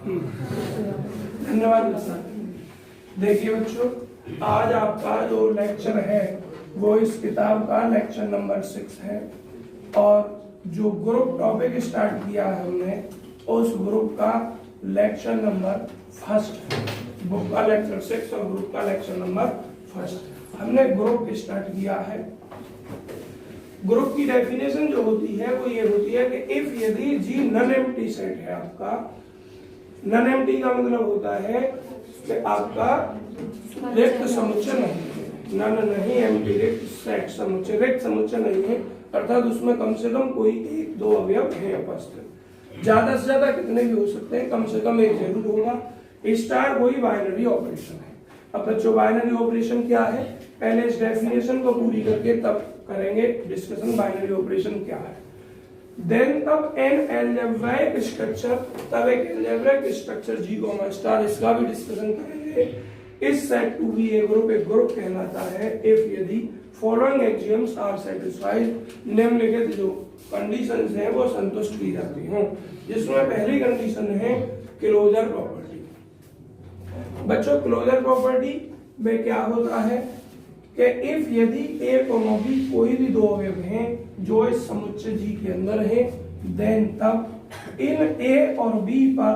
धन्यवाद सर। देखिए बच्चों, आज आपका जो लेक्चर है वो इस किताब का लेक्चर नंबर 6 है, और जो ग्रुप टॉपिक स्टार्ट किया है हमने उस ग्रुप का लेक्चर नंबर 1 है। बुक का लेक्चर 6 और ग्रुप का लेक्चर नंबर 1। हमने ग्रुप स्टार्ट किया है। ग्रुप की डेफिनेशन जो होती है वो ये होती है कि इफ यदि जी नन एम्प्टी सेट है आपका। नन एम्प्टी का मतलब होता है कि आपका रिक्त समुच्चय नहीं है। नन नहीं एम्प्टी, रिक्त सेट समुच्चय, रिक्त समुच्चय नहीं है, अर्थात उसमें कम से कम कोई 1-2 अवयव है उपस्थित। ज्यादा से ज्यादा कितने भी हो सकते हैं, कम से कम एक जरूर होगा। स्टार वही बाइनरी ऑपरेशन है। अब बच्चों बाइनरी ऑपरेशन क्या है, पहले इस डेफिनेशन को पूरी करके तब करेंगे डिस्कशन बाइनरी ऑपरेशन क्या है। देन तब एन अलजेब्राइक स्ट्रक्चर, तब एक algebraic structure G comma star, इसका भी डिस्कशन करेंगे। इस set to be a group, एक ग्रुप कहलाता है इफ यदि फॉलोइंग एक्सियम्स आर सेटिस्फाइड, निम्नलिखित जो कंडीशंस हैं वो संतुष्ट की जाती हों, जिसमें पहली कंडीशन है क्लोजर प्रॉपर्टी। बच्चों क्लोजर प्रॉपर्टी में क्या होता है कि इफ यदि ए और बी कोई भी 2 अवयव हैं जो इस समुच्चय जी के अंदर है, देन तब इन ए और बी पर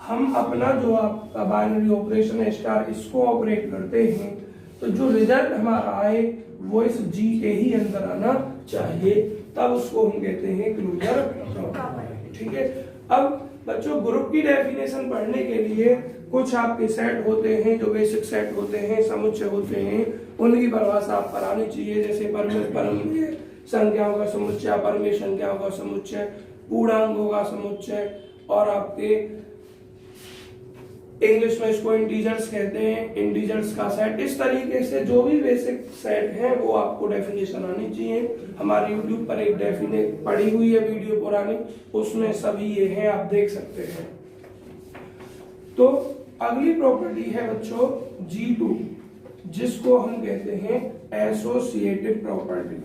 हम अपना जो आपका बाइनरी ऑपरेशन है स्टार, इसको ऑपरेट करते हैं, तो जो रिजल्ट हमारा आए वो इस जी के ही अंदर आना चाहिए, तब उसको हम कहते हैं क्लोजर प्रॉपर्टी। ठीक है। अब बच्चों ग्रुप की डेफिनेशन पढ़ने के लिए कुछ आपके सेट होते हैं जो बेसिक सेट होते हैं, समुच्चय होते हैं, उनकी परिभाषा आप करानी चाहिए। जैसे परमेय संख्याओं का समुच्चय, परमेय संख्याओं का समुच्चय, पूर्णांकों का समुच्चय, और आपके इंग्लिश में इसको इंटीजर्स कहते हैं, इंटीजर्स का सेट। इस तरीके से जो भी बेसिक सेट है वो आपको डेफिनेशन आनी चाहिए। हमारे यूट्यूब पर एक डेफिनेशन पड़ी हुई है वीडियो पुरानी, उसमें सभी ये है, आप देख सकते हैं। तो अगली प्रॉपर्टी है बच्चों G2, जिसको हम कहते हैं एसोसिएटिव प्रॉपर्टी।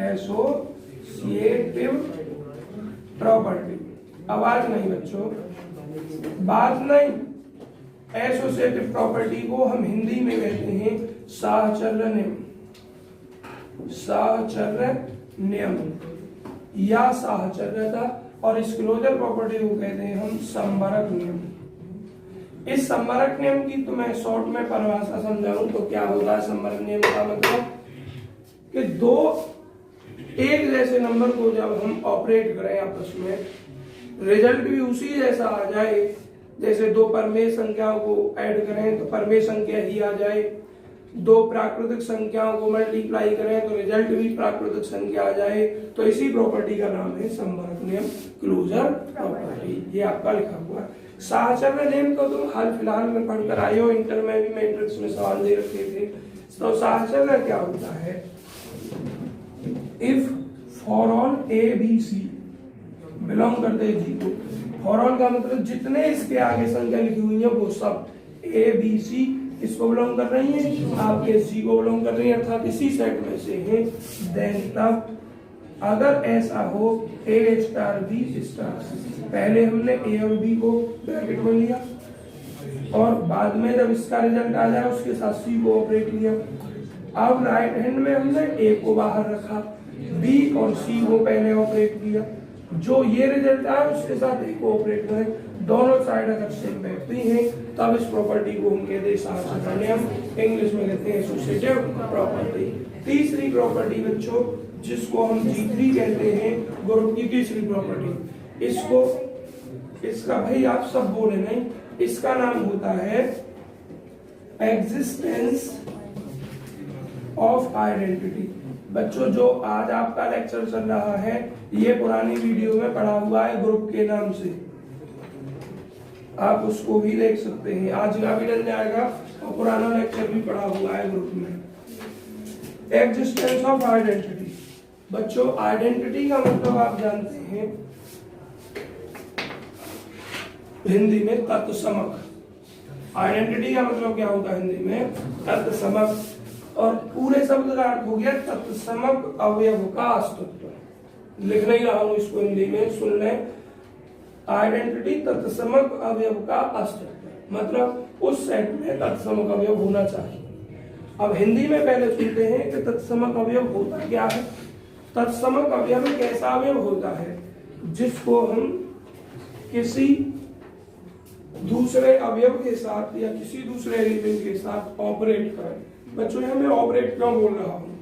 एसोसिएटिव प्रॉपर्टी, आवाज नहीं बच्चों, बात नहीं। एसोसिएटिव प्रॉपर्टी को हम हिंदी में कहते हैं साहचर्य नियम, साहचर्य नियम या साहचर्यता, और इस क्लोजर प्रॉपर्टी को कहते हैं हम संवरक नियम। इस संवरक नियम की तो मैं शॉर्ट में परिभाषा समझाऊं तो क्या होगा। संवरक नियम का मतलब कि 2 एक जैसे नंबर को जब हम ऑपरेट करें आपस में, रिजल्ट भी उसी जैसा आ जाए। जैसे 2 परमेय संख्याओं को ऐड करें तो परमेय संख्या ही आ जाए, 2 प्राकृतिक संख्याओं को मल्टीप्लाई करें तो रिजल्ट भी प्राकृतिक संख्या आ जाए, तो इसी प्रॉपर्टी का नाम है संवरक नियम, क्लोजर प्रॉपर्टी। ये आपका लिखा हुआ है। साहचर्य नियम को तुम हाल फिलहाल में पढ़कर आए हो, इंटर में भी मैट्रिक्स में सवाल दे रखे थे। तो साहचर्य क्या होता है, if for all a b c belong करते हैं जी को। फॉर ऑल का मतलब जितने इसके आगे संख्या लिखी हुई है वो सब ए बी सी इसको बिलोंग कर रही है, आपके सी को बिलोंग कर रही है, अर्थात इसी सेट में से है। देन तब अगर ऐसा हो ए स्टार बी स्टार, पहले हमने ए और बी को ब्रैकेट में लिया और बाद में जब इसका रिजल्ट आ जाए उसके साथ सी को ऑपरेट लिया। अब राइट हैंड में हमने ए को बाहर रखा, बी और सी को पहले ऑपरेट किया, जो ये रिजल्ट आया उसके साथ ए को ऑपरेट करें। दोनों साइड अगर सेम बैठती हैं तब इस प्रॉपर्टी को हम कहते हैं साहचर्य नियम, इंग्लिश में कहते हैं एसोसिएटिव प्रॉपर्टी। तीसरी प्रॉपर्टी बच्चों जिसको हम G3 कहते हैं, ग्रुप की तीसरी प्रॉपर्टी, इसको इसका भाई आप सब बोले नहीं, इसका नाम होता है एग्जिस्टेंस ऑफ आइडेंटिटी। बच्चों जो आज आपका लेक्चर चल रहा है ये पुरानी वीडियो में पढ़ा हुआ है ग्रुप के नाम से, आप उसको भी देख सकते हैं। आज का भी डल जाएगा और पुराना लेक्चर भी पढ़ा हुआ है ग्रुप में। एग्जिस्टेंस ऑफ आइडेंटिटी, बच्चों आइडेंटिटी का मतलब आप जानते हैं हिंदी में तत्समक। आइडेंटिटी का मतलब क्या होता है हिंदी में, तत्समक, और पूरे शब्द का अर्थ हो गया तत्समक अवयव का अस्तित्व। लिख नहीं रहा हूं इसको हिंदी में, सुन लें। आइडेंटिटी तत्समक अवयव का अस्तित्व, मतलब उस सेट में तत्समक अवयव होना चाहिए। अब हिंदी में पहले सुनते हैं कि तत्समक अवयव होता क्या है। तत्समक अवयव एक ऐसा अवयव होता है जिसको हम किसी दूसरे अवयव के साथ या किसी दूसरे एलिमेंट के साथ ऑपरेट करें। बच्चों यहाँ मैं ऑपरेट क्यों बोल रहा हूँ,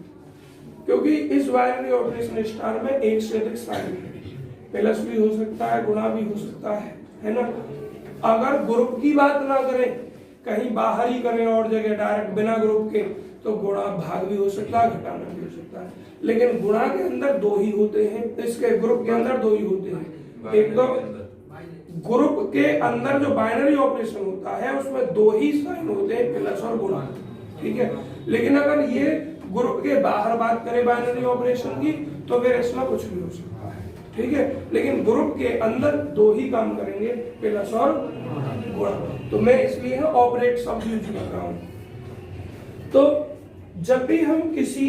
क्योंकि इस बाइनरी ऑपरेशन स्टार में एक से अधिक साइन है, प्लस भी हो सकता है, गुणा भी हो सकता है ना। अगर ग्रुप की बात ना करें, कहीं बाहर ही करें और जगह डायरेक्ट बिना ग्रुप के, तो गुणा भाग भी हो सकता है, घटाना भी हो सकता है। लेकिन गुणा के अंदर दो ही होते हैं, इसके ग्रुप के अंदर दो ही होते हैं। एक तो ग्रुप के अंदर जो बाइनरी ऑपरेशन होता है उसमें दो ही साइन होते हैं, प्लस और गुणा, ठीक है। लेकिन अगर ये ग्रुप के बाहर बात करें बाइनरी ऑपरेशन की, तो फिर इसमें कुछ भी हो सकता है, ठीक है। लेकिन ग्रुप के अंदर दो ही काम करेंगे, प्लस और गुणा। तो मैं इसलिए ऑपरेट शब्द यूज कर रहा हूं। तो जब भी हम किसी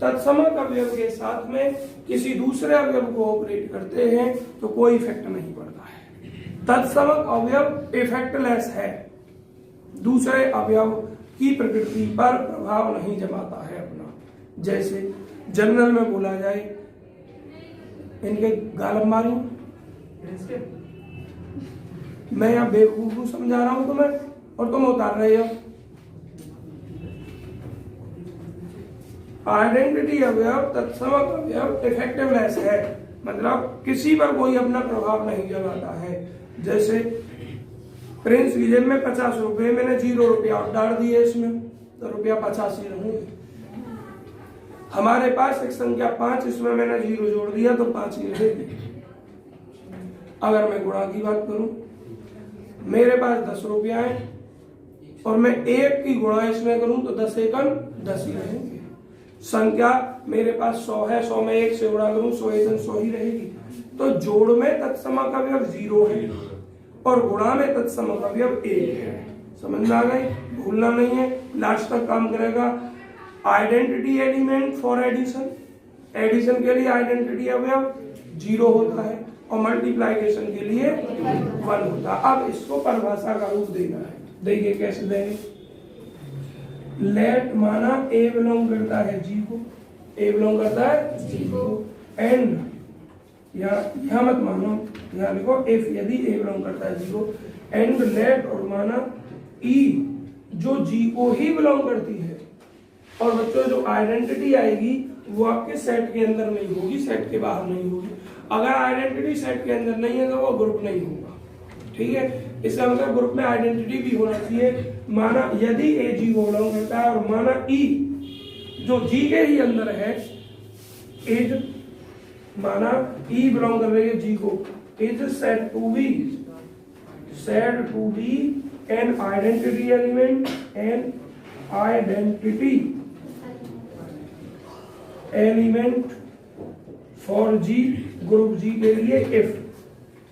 तत्समक अवयव के साथ में किसी दूसरे अवयव को ऑपरेट करते हैं तो कोई इफेक्ट नहीं पड़ता है। तत्समक अवयव इफेक्टलेस है, दूसरे अवयव की प्रकृति पर प्रभाव नहीं जमाता है अपना। जैसे जनरल में बोला जाए, इनके गालब मारी, मैं यहाँ बेवकूफ समझा रहा हूं तुम्हें और तुम उतार रहे हो। आइडेंटिटी अवयव तत्समक अवयव इफेक्टिवलेस है, मतलब किसी पर कोई अपना प्रभाव नहीं जमाता है। जैसे प्रिंस की जेब में 50 रुपए, मैंने 0 रुपया डाल दिए इसमें, तो रुपया 50 ही रहेंगे। हमारे पास एक संख्या 5, इसमें मैंने 0 जोड़ दिया तो 5 ही रहेगी। अगर मैं गुणा की बात करूं, मेरे पास 10 रुपया है और मैं 1 की गुणा इसमें करूं तो 10 एकम 10 ही रहेंगे। संख्या मेरे पास 100 है, 100 में 1 से गुणा करूं 100 एकम 100 ही रहेगी। तो जोड़ में तत्समक अवयव 0 है और गुणा में तत्समक अवयव 1 है। समझ में आ गई, भूलना नहीं है, लास्ट तक काम करेगा। Identity element for addition, addition के लिए आइडेंटिटी अवयव 0 होता है और मल्टीप्लिकेशन के लिए 1 होता है। अब इसको परिभाषा का रूप देना है, देखिए कैसे देंगे। लेट माना ए बिलोंग करता है जी को, ए बिलोंग करता है जी को, एंड यहाँ मत मानो, यहाँ लिखो इफ, यदि ए बिलोंग करता है जी को, एंड लेट और माना ई जो जी को ही बिलोंग करती है। और बच्चों जो आइडेंटिटी आएगी वो आपके सेट के अंदर नहीं होगी, सेट के बाहर नहीं होगी। अगर आइडेंटिटी सेट के अंदर नहीं है तो वो ग्रुप नहीं होगा, ठीक है। इसका मतलब ग्रुप में आइडेंटिटी भी होना चाहिए। माना यदि ए जी को बिलोंग करता है और माना ई जो जी के ही अंदर है, इज माना ई बिलोंग कर रही है जी को, is said to be an identity element, an identity element for G, group G के लिए इफ,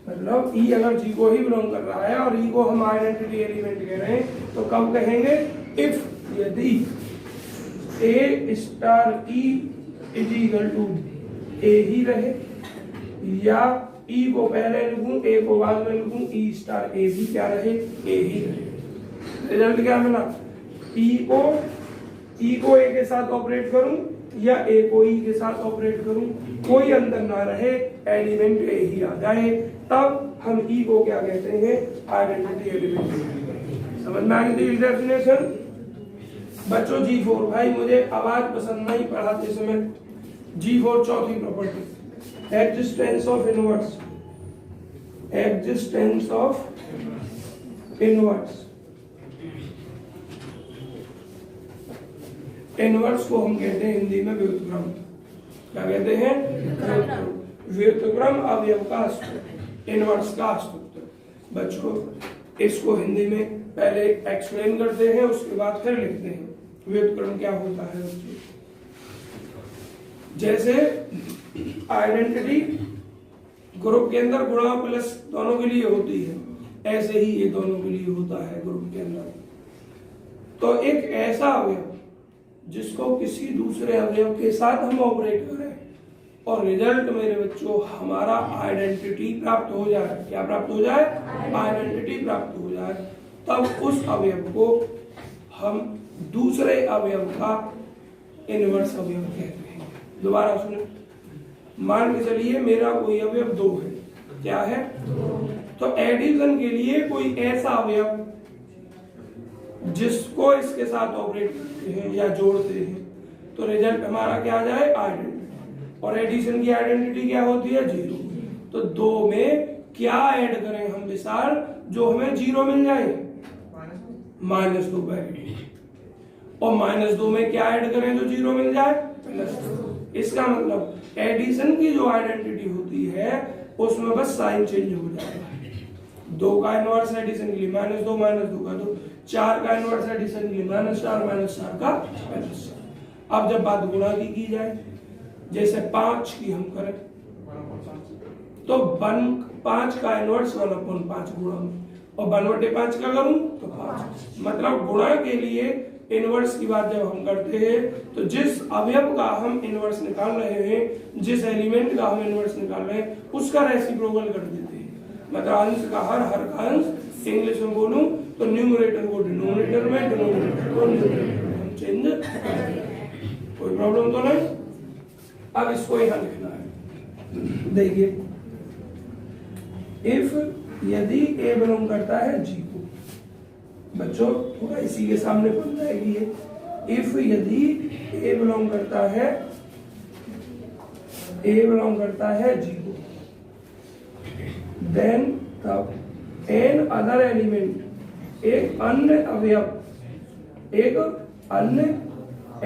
मतलब ई अगर जी को ही बिलोंग कर रहा है और ई को हम आइडेंटिटी एलिमेंट कह रहे हैं तो कब कहेंगे, इफ, यदि a star e is equal to a ही रहे, या ई को पहले लिखूं ए को बाद में लिखूं, ई स्टार ए भी क्या रहे, ए ही रहे। रिजल्ट क्या मिला, ई को ए के साथ ऑपरेट करूं या ए को ई के साथ ऑपरेट करूं, कोई अंतर ना रहे, एलिमेंट ए ही आ जाए, तब हम ई को क्या कहते हैं, आइडेंटिटी एलिमेंट। समझ में आ गई डेफिनेशन बच्चों। G4 भाई मुझे आवाज पसंद नहीं पढ़ाते समय। G4 चौथी property, existence of inverse, existence of inverse. Inverse को हम कहते हैं हिंदी में व्युत्क्रम। क्या कहते हैं, व्युत्क्रम अवयव का अस्तित्व, इनवर्स का अस्तित्व। बच्चों इसको हिंदी में पहले एक्सप्लेन करते हैं, उसके बाद फिर लिखते हैं व्युत्क्रम क्या होता है। जैसे आइडेंटिटी ग्रुप के अंदर गुणा प्लस दोनों के लिए होती है, ऐसे ही ये दोनों के लिए होता है ग्रुप के अंदर। तो एक ऐसा अवयव जिसको किसी दूसरे अवयव के साथ हम ऑपरेट करें और रिजल्ट मेरे बच्चों हमारा आइडेंटिटी प्राप्त हो जाए। क्या प्राप्त हो जाए? आइडेंटिटी प्राप्त हो जाए। तब उस अवयव को हम दूसरे अवयव का इनवर्स अवयव कहते हैं। दोबारा सुनो, मान के चलिए मेरा कोई अवयव 2 है। क्या है? तो एडिशन के लिए कोई ऐसा अवयव जिसको इसके साथ ऑपरेट करते हैं या जोड़ते हैं, तो रिजल्ट हमारा क्या आ जाए? आइडेंटिटी। और एडिशन की आइडेंटिटी क्या होती है? 0। तो 2 में क्या ऐड करें हम विशाल जो हमें 0 मिल जाए? -2 वैल्यू। और -2 में क्या ऐड करें जो 0 मिल जाए? +2। इसका मतलब एडिशन की जो आइडेंटिटी होती है उसमें बस साइन चेंज हो जाएगा। 2 का इनवर्स एडिशन के लिए -2 -2 का 2, 4 का इनवर्स एडिशन के लिए -4 -4 का +4। अब जब बात गुणा की जाए, जैसे 5 की हम करें तो 5 का इनवर्स 1/5 गुणा में, और 1/5 का करूं तो 5। मतलब गुणा के लिए इनवर्स की बात जब हम करते हैं तो जिस अवयव का हम इनवर्स निकाल रहे हैं, जिस एलिमेंट का हम इनवर्स निकाल रहे हैं, उसका रेसिप्रोकल कर देते हैं। मतलब अंश का हर का अंश। इंग्लिश में बोलूं तो न्यूमरेटर को डिनोमिनेटर में, डिनोमिनेटर को न्यूमरेटर में हम चेंज करते हैं। कोई प्रॉब्लम तो नहीं। अब इसको यहां लिखना है। देखिए, इफ यदि ए बिलोंग करता है जी को, बच्चों थोड़ा इसी के सामने बन जाएगी ये। इफ यदि ए बिलोंग करता है जी को, देन तब एन अदर एलिमेंट, एक अन्य अवयव, एक अन्य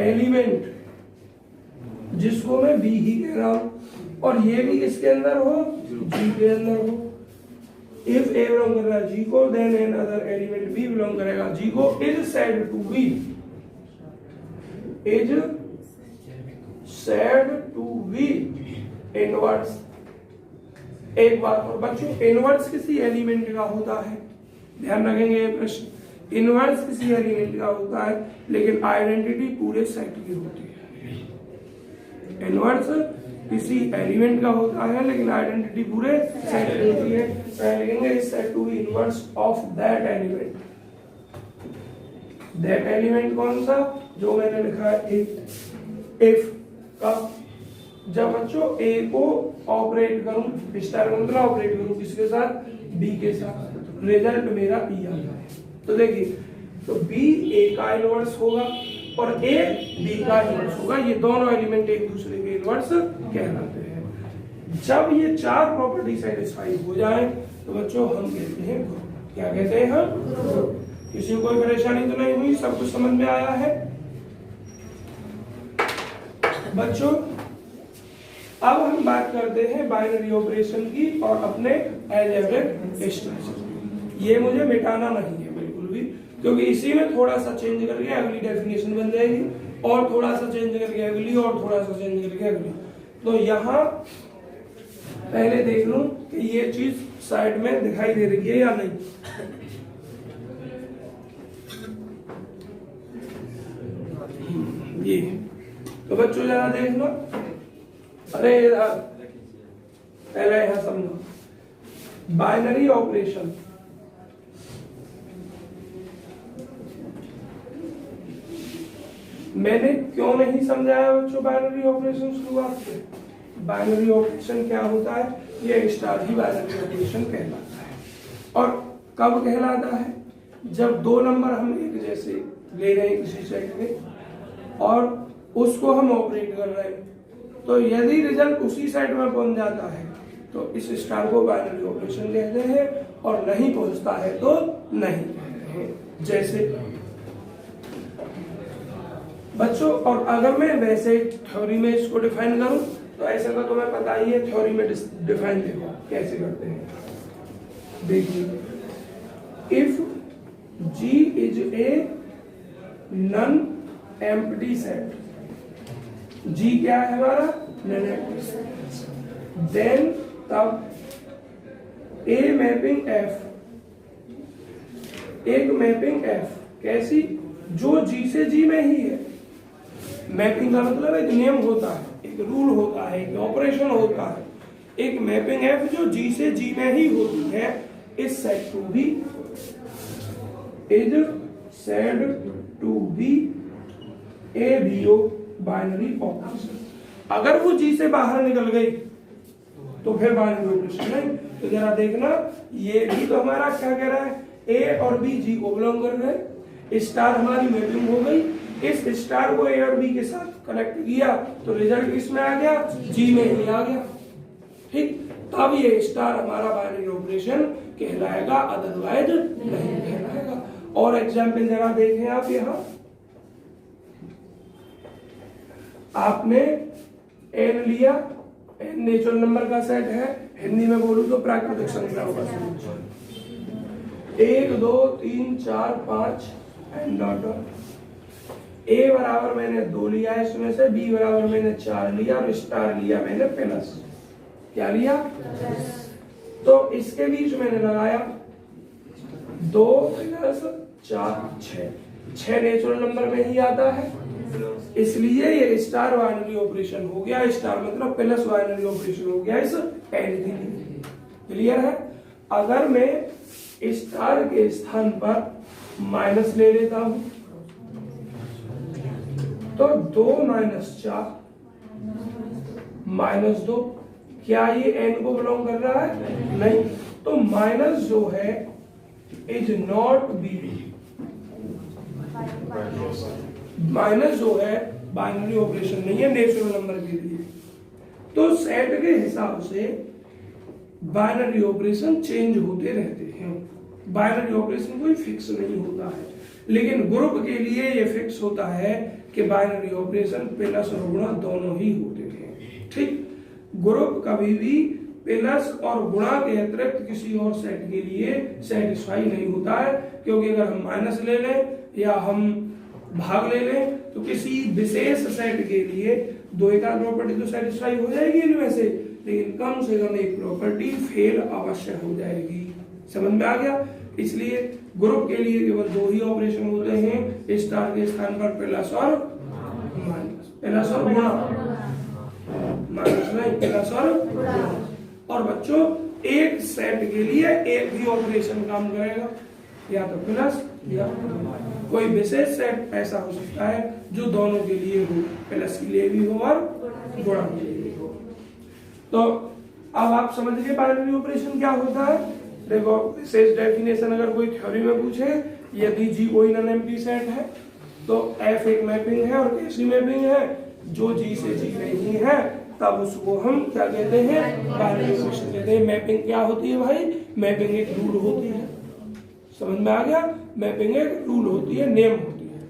एलिमेंट जिसको मैं बी ही कह रहा हूं, और ये भी किसके अंदर हो? जी के अंदर हो। इफ ए बिलोंग कर रहा है जी को, then an other element b belong करेगा जी को, is said to be, is said to be inverse. एक बात और बच्चों, इनवर्स किसी एलिमेंट का होता है, ध्यान रखेंगे ये प्रश्न। इनवर्स किसी एलिमेंट का होता है लेकिन आइडेंटिटी पूरे सेट की होती है। इनवर्स किसी एलिमेंट का होता है लेकिन आइडेंटिटी पूरे सेट की होती है। पहले लिखेंगे is said to be inverse of that element. That element कौन सा? जो मैंने लिखा है इफ का। जब बच्चों ए को ऑपरेट करूं, स्टार मतलब ऑपरेट करूं किसके साथ? बी के साथ, रिजल्ट मेरा ई आता है। तो देखिए, तो बी ए का इनवर्स होगा और ए बी का इनवर्स होगा। ये दोनों एलिमेंट एक दूसरे के इनवर्स कहलाते हैं। जब ये 4 प्रॉपर्टी सेटिस्फाई हो जाए तो बच्चों हम कहते हैं ग्रुप। क्या कहते हैं हम? ग्रुप। किसी को कोई परेशानी तो नहीं हुई? सब कुछ समझ में आया है बच्चों? अब हम बात करते हैं बाइनरी ऑपरेशन की और अपने अलजेब्रिक स्ट्रक्चर। ये मुझे मिटाना नहीं है बिल्कुल भी, क्योंकि इसी में थोड़ा सा चेंज करके अगली डेफिनेशन बन जाएगी, और थोड़ा सा चेंज करके अगली, और थोड़ा सा चेंज करके अगली। तो यहाँ पहले देख लूं कि ये चीज साइड में दिखाई दे रही है या नहीं। ये तो बच्चों जरा देख लो। अरे पहले यहां समझो, बाइनरी ऑपरेशन मैंने क्यों नहीं समझाया बच्चों बाइनरी ऑपरेशन शुरुआत से? बाइनरी ऑपरेशन क्या होता है? ये स्टार ही बाइनरी ऑपरेशन कहलाता है। और कब कहलाता है? जब 2 नंबर हम एक जैसे ले रहे हैं किसी सेट में और उसको हम ऑपरेट कर रहे हैं, तो यदि रिजल्ट उसी सेट में पहुंच जाता है तो इस स्टार को बाइनरी ऑपरेशन कहते हैं, और नहीं पहुंचता है तो नहीं कहते हैं। जैसे बच्चों, और अगर मैं वैसे थ्योरी में इसको डिफाइन करूं तो ऐसे तो तुम्हें पता ही है, थ्योरी में डिफाइन देखो कैसे करते हैं। देखिए, if G is a non empty set, G क्या है हमारा? Non empty set. देन तब A मैपिंग F, एक मैपिंग F कैसी? जो G से G में ही है। मैपिंग का मतलब एक नियम होता है एक रूल होता है, एक ऑपरेशन होता है, एक मैपिंग एफ जो जी से जी में ही होती है, is said to be a BO binary operation. अगर वो जी से बाहर निकल गई तो फिर बाइनरी ऑपरेशन नहीं। तो जरा देखना, ये भी तो हमारा क्या कह रहा है, ए और बी जी को बिलोंग कर रहे, स्टार हमारी मैपिंग हो गई, इस स्टार को ए और बी के साथ कनेक्ट किया तो रिजल्ट किसमें आ गया, जी में ही आ गया। ठीक, तब ये स्टार हमारा बाइनरी ऑपरेशन कहलाएगा, अदरवाइज नहीं कहलाएगा। और एग्जाम्पल जरा देखें आप, यहां आपने एन लिया, एन नेचुरल नंबर का सेट है, हिंदी में बोलूं तो प्राकृतिक संख्याओं का सेट, 1 2 3 4 5 एंड डॉट। ए बराबर मैंने 2 लिया इसमें से, बी बराबर मैंने 4 लिया और स्टार लिया मैंने प्लस, क्या लिया, तो इसके बीच मैंने लगाया 2 + 4 6 नेचुरल नंबर में ही आता है, इसलिए ये स्टार बाइनरी ऑपरेशन हो गया, स्टार मतलब प्लस बाइनरी ऑपरेशन हो गया इस एन के लिए। क्लियर है। अगर मैं स्टार के स्थान पर माइनस ले लेता हूं तो 2 - 4 -2, क्या ये एन को बिलोंग कर रहा है, नहीं, तो माइनस जो है इज नॉट बी, माइनस जो है बाइनरी ऑपरेशन नहीं है नेचुरल नंबर के लिए। तो सेट के हिसाब से बाइनरी ऑपरेशन चेंज होते रहते हैं, बाइनरी ऑपरेशन कोई फिक्स नहीं होता है, लेकिन ग्रुप के लिए ये फिक्स होता है कि बाइनरी ऑपरेशन प्लस और गुणा दोनों ही होते हैं। ठीक, ग्रुप कभी भी प्लस और गुणा के अतिरिक्त किसी और सेट के लिए सेटिस्फाई नहीं होता है, क्योंकि अगर हम माइनस ले लें या हम भाग ले लें तो किसी विशेष सेट के लिए 2 एकाध प्रॉपर्टी तो सेटिस्फाई हो जाएगी इनमें से, लेकिन कम से कम एक प्रॉपर्टी फेल अवश्य हो जाएगी। समझ में आ गया। इसलिए ग्रुप के लिए केवल 2 ही ऑपरेशन होते हैं, स्टार के स्थान पर प्लस और माइनस, प्लस और गुणा, माइनस नहीं, प्लस और गुणा। और बच्चों एक सेट के लिए एक ही ऑपरेशन काम करेगा, या तो प्लस या कोई विशेष सेट ऐसा हो सकता है जो दोनों के लिए हो, प्लस के लिए भी हो और गुणा के लिए भी हो। तो अब आप समझ गए बाइनरी ऑपरेशन क्या होता है। देखो, विशेष डेफिनेशन अगर कोई थ्योरी में पूछे, यदि जी कोई नॉन एम्प्टी सेट है तो एफ एक मैपिंग है, और कैसी मैपिंग है, जो जी से जी नहीं है तब उसको हम क्या कहते हैं, बाइनरी ऑपरेशन कहते हैं। मैपिंग क्या होती है भाई, मैपिंग एक रूल होती है, समझ में आ गया, मैपिंग एक रूल होती है, नेम होती है।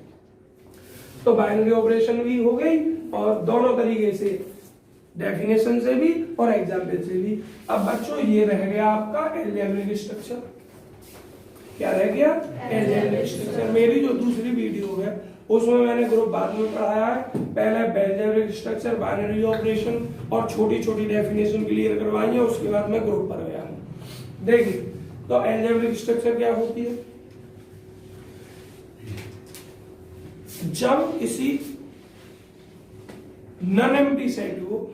तो बाइनरी ऑपरेशन भी हो गई, और दोनों तरीके से, डेफिनेशन से भी और एग्जाम्पल से भी। अब बच्चों ये रह गया आपका अलजेब्रिक स्ट्रक्चर। क्या रह गया, अलजेब्रिक स्ट्रक्चर। मेरी जो दूसरी वीडियो है उसमें मैंने ग्रुप बाद में पढ़ाया है, पहले अलजेब्रिक स्ट्रक्चर, बाइनरी ऑपरेशन और छोटी छोटी डेफिनेशन क्लियर करवाई है, उसके बाद मैं ग्रुप पर गया हूं। देखिए, तो अलजेब्रिक स्ट्रक्चर क्या होती है, जब किसी नॉन एम्प्टी सेट को,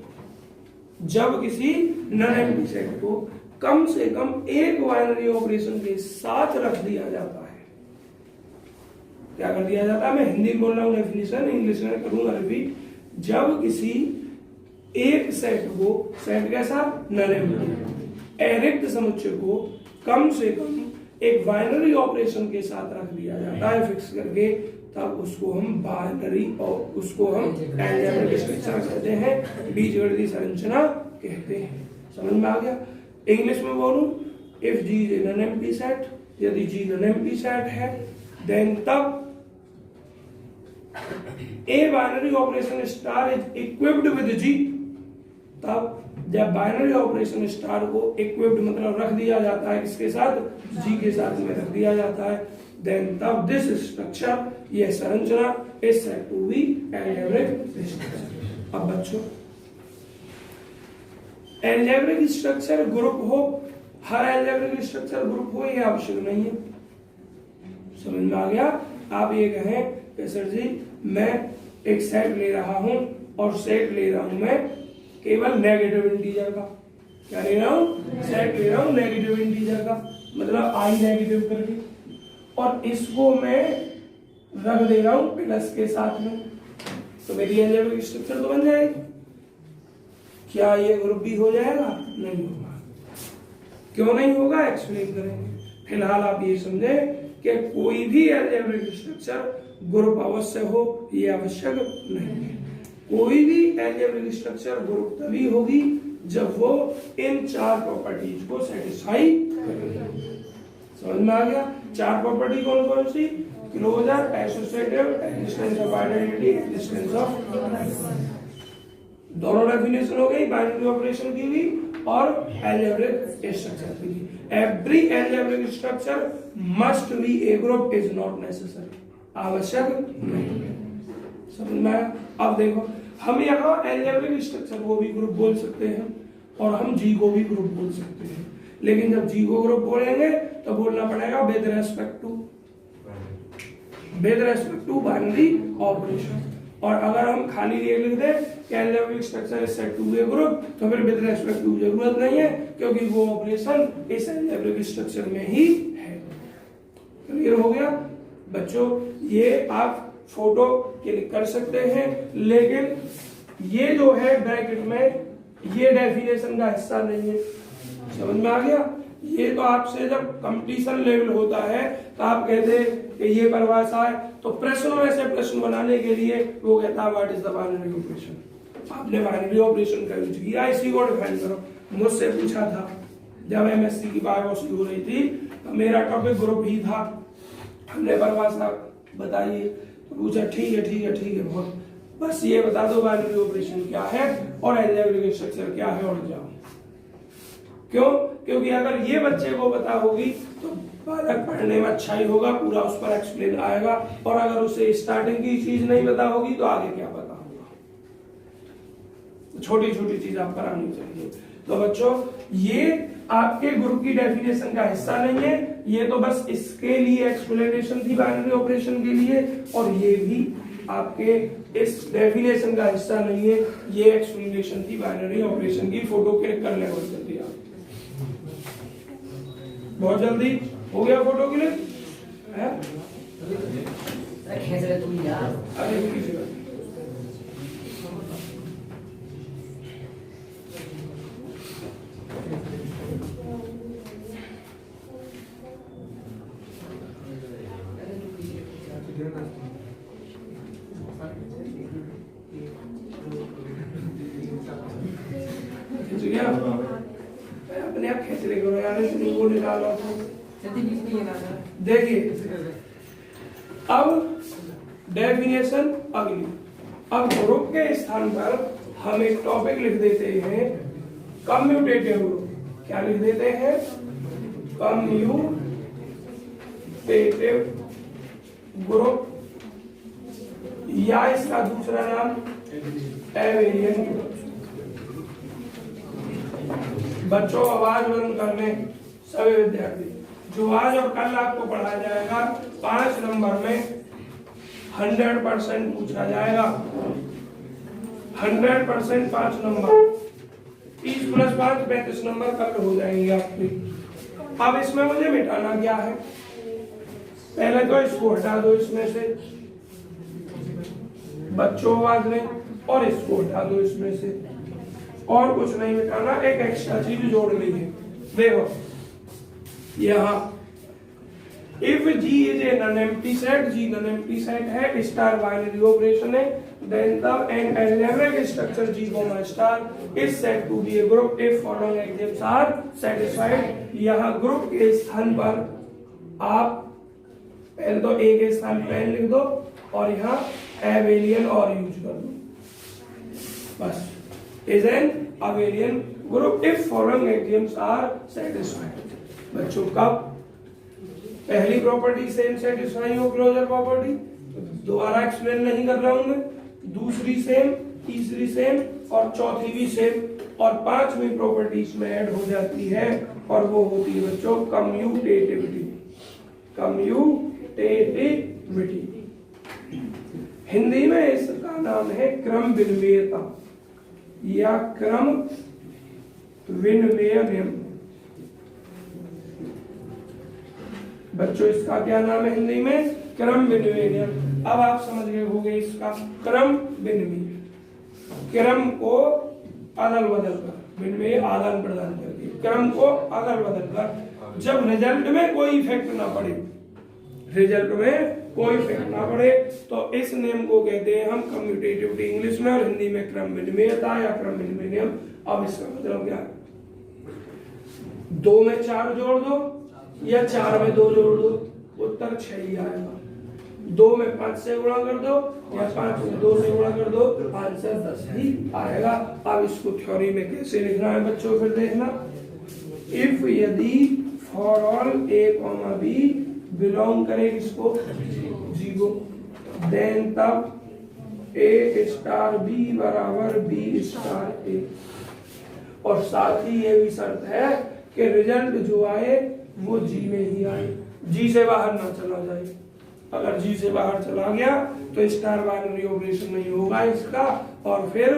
जब किसी नॉन एम्प्टी सेट को कम से कम एक बाइनरी ऑपरेशन के साथ रख दिया जाता है। क्या कर दिया जाता है, मैं हिंदी बोल रहा हूं, डेफिनेशन इंग्लिश में करूंगा रिपीट। जब किसी एक सेट को, सेट कैसा, नॉन एम्प्टी अरिक्त समुच्चय को कम से कम एक बाइनरी ऑपरेशन के साथ रख दिया जाता है फिक्स करके, तब उसको हम बाइनरी, और उसको हम अलजेब्रिक स्ट्रक्चर कहते हैं, बीजगणितीय संरचना कहते हैं। समझ में आ गया। इंग्लिश में बोलूं, if G is non empty set, यदि जी नॉन एम्प्टी सेट है, देन तब a binary operation star is equipped with G, तब जब बाइनरी ऑपरेशन स्टार को इक्विप्ड मतलब रख दिया जाता है, किसके साथ, जी के साथ में रख दिया जाता है, देन तब दिस स्ट्रक्चर, ये संरचना is said to be algebraic structure. अब बच्चों, अलजेब्रिक स्ट्रक्चर ग्रुप हो, हर अलजेब्रिक स्ट्रक्चर ग्रुप हो, ये आवश्यक नहीं है। समझ में आ गया। आप ये कहें कि सर जी मैं एक सेट ले रहा हूं और सेट ले रहा हूं मैं केवल नेगेटिव इंटीजर का। क्या ले रहा हूं? सेट ले रहा हूं नेगेटिव इंटीजर का, मतलब आई नेगेटिव करके, और इसको मैं रख दे रहा हूं प्लस के साथ में, तो मेरी अलजेब्रिक स्ट्रक्चर तो बन जाएगी। क्या ये ग्रुप भी हो जाएगा? नहीं होगा। क्यों नहीं होगा? एक्सप्लेन करेंगे। फिलहाल आप ये समझें कि कोई भी अलजेब्रिक स्ट्रक्चर ग्रुप अवश्य हो ये आवश्यक नहीं है। कोई भी अलजेब्रिक स्ट्रक्चर ग्रुप तभी होगी जब वो इन 4 प्रॉपर्टीज को सेटिस्फाई करेगी। समझ में आ गया? 4 प्रॉपर्टी कौन कौन सी? Closure, associative, existence of identity, existence of, दोनों डेफिनेशन हो गई, बाइनरी ऑपरेशन की भी और अलजेब्रिक स्ट्रक्चर की भी। Every algebraic structure must be a group is not necessary, आवश्यक नहीं है। समझ में आया? अब देखो, हम यहाँ अलजेब्रिक स्ट्रक्चर को भी ग्रुप बोल सकते हैं और हम जी को भी ग्रुप बोल सकते हैं, लेकिन जब जी को ग्रुप बोलेंगे तो बोलना पड़ेगा with respect to binary operation. और अगर हम खाली ये लिख दें कि algebraic structure is set to be a group, तो फिर विद रेस्पेक्ट टू जरूरत नहीं है, क्योंकि वो ऑपरेशन इस अलजेब्रिक स्ट्रक्चर में ही है। क्लियर हो गया बच्चों? ये आप फोटो क्लिक कर सकते हैं, लेकिन ये जो है ब्रैकेट में ये डेफिनेशन का हिस्सा नहीं है। समझ में आ गया? ये तो आपसे जब कंप्लीशन लेवल होता है तो आप कहते हैं कि ये परिभाषा है, तो प्रश्नों में से प्रश्न बनाने के लिए वो कहता है what is the binary operation. आपने बाइनरी ऑपरेशन का यूज किया, इसी को डिफाइन करो। मुझसे पूछा था जब एमएससी की बायोलॉजी हो रही थी तो मेरा टॉपिक ग्रुप ही था, हमने परिभाषा बताई, तो पूछा ठीक है बहुत, बस ये बता दो बाइनरी ऑपरेशन क्या है और अलजेब्रिक स्ट्रक्चर क्या है, और जाओ। क्यों? क्योंकि अगर ये बच्चे को पता होगी तो बालक पढ़ने में अच्छा ही होगा, पूरा उस पर एक्सप्लेन आएगा, और अगर उसे स्टार्टिंग की चीज नहीं पता होगी तो आगे क्या पता होगा। छोटी छोटी चीज आप करानी चाहिए। तो बच्चों, ये आपके ग्रुप की डेफिनेशन का हिस्सा नहीं है, ये तो बस इसके लिए एक्सप्लेनेशन थी बाइनरी ऑपरेशन के लिए, और ये भी आपके इस डेफिनेशन का हिस्सा नहीं है, ये एक्सप्लेनेशन थी बाइनरी ऑपरेशन की। फोटो क्लिक कर ले बहुत जल्दी, आप बहुत जल्दी हो गया फोटो क्लिक है? अरे अपने आप खींच ले करो यार, वो निकालो। देखिए अब डेफिनेशन अगली। अब ग्रुप के स्थान पर हम एक टॉपिक लिख देते हैं कम्यूटेटिव ग्रुप। क्या लिख देते हैं? कम्यूटेटिव ग्रुप, या इसका दूसरा नाम एवेरियन ग्रुप। बच्चों आवाज बंद कर लें सभी विद्यार्थी। जो आज और कल आपको पढ़ाया जाएगा 5 नंबर में 100% पूछा जाएगा। 100% 5 नंबर, 30 + 5 35 नंबर कल हो जाएंगे आपके। अब इसमें मुझे मिटाना क्या है? पहले तो इसको हटा दो इसमें से, बच्चों आवाज में, और इसको हटा दो इसमें से, और कुछ नहीं मिटाना, एक एक्स्ट्रा चीज जोड़नी है। देखो यहाँ if G is a non-empty set, G non-empty set है, स्टार बाइनरी ऑपरेशन है, then the an algebraic structure G, star is said to be a group if following axioms are satisfied। यहाँ group के स्थान पर आप पहले तो A के स्थान पर n लिख दो और यहाँ एबेलियन और यूज कर दो, बस। is an abelian group if following axioms are satisfied। बच्चों कब पहली प्रॉपर्टी सेम सेटिस्फाई हो क्लोजर प्रॉपर्टी, दोबारा एक्सप्लेन नहीं कर रहा हूं मैं, दूसरी सेम, तीसरी सेम और चौथी भी सेम, और 5वीं प्रॉपर्टी इसमें ऐड हो जाती है और वो होती है बच्चों कम्यूटेटिविटी। कम्यूटेटिविटी हिंदी में इसका नाम नाम है क्रम विनिमेयता या क्रम विनिमेय नियम। बच्चों इसका क्या नाम है हिंदी में? क्रम विनिमेय नियम। अब आप समझ गए होंगे इसका क्रम विनिमय, क्रम को अदल बदल कर, विनिमय आदान प्रदान करके, क्रम को अदल बदल कर, जब रिजल्ट में कोई इफेक्ट ना पड़े, रिजल्ट में कोई इफेक्ट ना पड़े, तो इस नियम को कहते हैं हम कम्यूटेटिव इंग्लिश में और हिंदी में क्रम विनिमयता या क्रम विनिमय नियम। अब इसका मतलब क्या? 2 में 4 जोड़ दो या 4 में 2 जोड़ दो, उत्तर 6 ही आएगा। 2 में 5 से गुणा कर दो या 5 में 2 से गुणा कर दो, आंसर 10 ही आएगा। अब इसको थ्योरी में कैसे लिखना है बच्चों, फिर देखना। इफ यदि for all a, b belong करे किसको? 0, देन तब a स्टार b बराबर b स्टार a। और साथ ही ये भी शर्त है कि रिजल्ट जो आए वो जी में ही आए, जी से बाहर ना चला जाए। अगर जी से बाहर चला गया तो स्टार बाइनरी ऑपरेशन नहीं होगा इसका, और फिर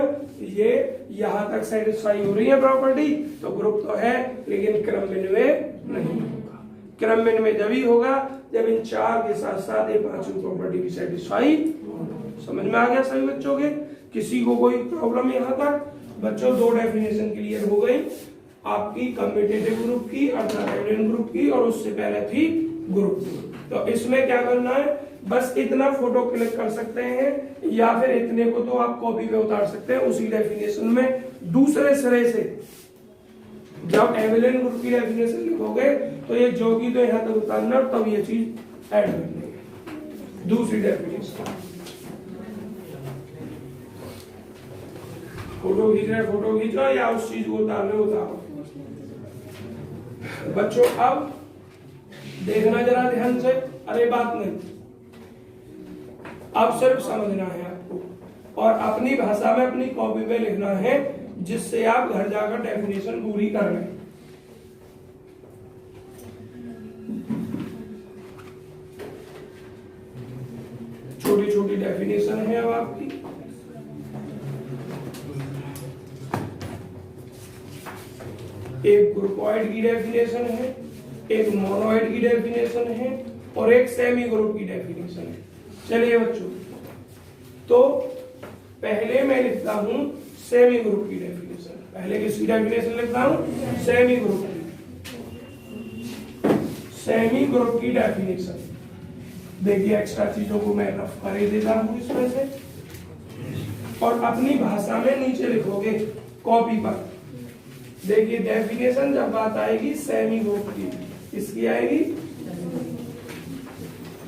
ये यहां तक सेटिस्फाई हो रही है प्रॉपर्टी, तो ग्रुप तो है लेकिन क्रम विनिमय नहीं होगा। क्रम विनिमय जब होगा जब इन 4 के साथ साथ ये 5वीं प्रॉपर्टी भी सेटिस्फाई। समझ में आ गया सभी बच्चों के? किसी को कोई प्रॉब्लम यहाँ तक? बच्चों 2 डेफिनेशन क्लियर हो गई आपकी, कम्यूटेटिव ग्रुप की अर्थात एवरेज ग्रुप की, और उससे पहले थी ग्रुप। तो इसमें क्या करना है, बस इतना फोटो क्लिक कर सकते हैं या फिर इतने को तो आप कॉपी पे उतार सकते हैं उसी डेफिनेशन में। दूसरे सिरे से जब एवरेज ग्रुप की डेफिनेशन लिखोगे तो ये जो की तो यहाँ तक उतारना, तब ये चीज ऐड करनी है दूसरी डेफिनेशन। फोटो खींच रहे फोटो खींचो या उस चीज को उतार रहे उतारो। बच्चों अब देखना जरा ध्यान से, अरे बात नहीं, अब सिर्फ समझना है आपको और अपनी भाषा में अपनी कॉपी पे लिखना है, जिससे आप घर जाकर डेफिनेशन पूरी कर लें। छोटी छोटी डेफिनेशन है अब आपकी। एक ग्रुपॉइड की डेफिनेशन है, एक मोनोइड की डेफिनेशन है और एक सेमी ग्रुप की डेफिनेशन है। चलिए बच्चों, तो पहले मैं लिखता हूं सेमी ग्रुप की डेफिनेशन। पहले किसकी डेफिनेशन लिखता हूं? सेमी ग्रुप की। सेमी ग्रुप की डेफिनेशन देखिए, एक्स्ट्रा चीजों को मैं रफ कर ही देता हूं इसमें से, और अपनी भाषा में नीचे लिखोगे कॉपी पर। देखिए डेफिनेशन जब बात आएगी सेमी ग्रुप की, इसकी आएगी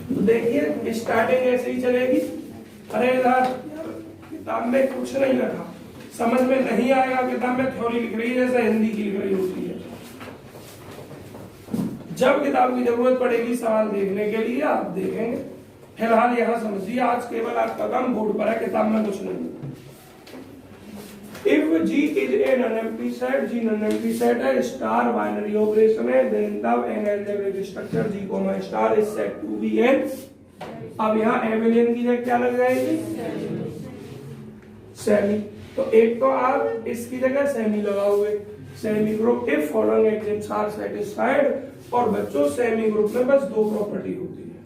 तो देखिए स्टार्टिंग ऐसे ही चलेगी। अरे यार किताब में कुछ नहीं लिखा, समझ में नहीं आएगा, किताब में थ्योरी लिख रही है जैसे हिंदी की लिख रही होती है। जब किताब की जरूरत पड़ेगी सवाल देखने के लिए आप देखेंगे। फिलहाल यहाँ समझिए, आज केवल आपका काम बोर्ड पर है, किताब में कुछ नहीं। If G is a non-empty set, G non-empty set है, स्टार बाइनरी ऑपरेशन है, then तब an algebraic structure G star is set to be n। अब यहाँ एवेलियन की जगह क्या लग जाएगी? सेमी। तो एक तो आप इसकी जगह सेमी लगाओगे, semi group if following axioms are satisfied। और बच्चों सेमी ग्रुप में बस 2 प्रॉपर्टी होती है,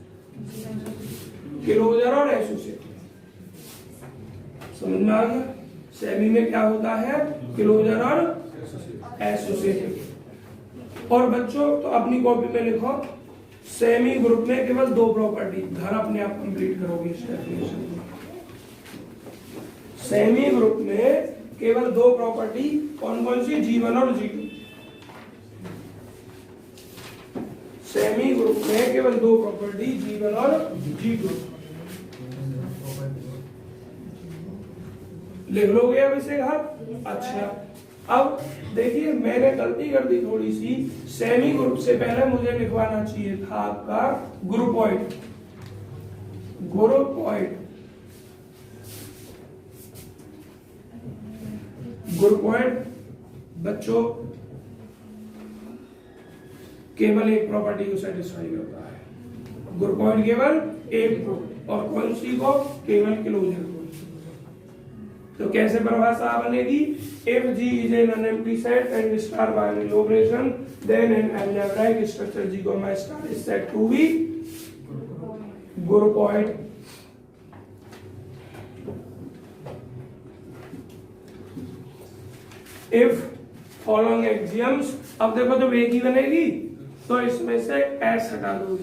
क्लोजर और एसोसिएटिव। समझ में आ गया? सेमी में क्या होता है? क्लोजर और एसोसिएटिव। और बच्चों तो अपनी कॉपी में लिखो सेमी ग्रुप में केवल 2 प्रॉपर्टी, घर अपने आप कंप्लीट करोगे इस डेफिनेशन को। सेमी ग्रुप में केवल 2 प्रॉपर्टी, कौन कौन सी? G1 और G2। सेमी ग्रुप में केवल 2 प्रॉपर्टी, G1 और G2। लिख लोगे अब इसे घर? अच्छा, अब देखिए मैंने गलती कर दी थोड़ी सी। सेमी ग्रुप से पहले मुझे लिखवाना चाहिए था आपका ग्रुपॉइड। ग्रुपॉइड, ग्रुपॉइड बच्चों केवल एक प्रॉपर्टी को सेटिस्फाई करता है। ग्रुपॉइड केवल एक को, और कौन सी को? केवल क्लोजर को। तो कैसे परिभाषा बनेगी? If G is an unempty set and star binary operation, then an algebraic structure G comma star is said to be groupoid. If following axioms, अब देखो जब एक ही बनेगी तो इसमें से S हटा दो,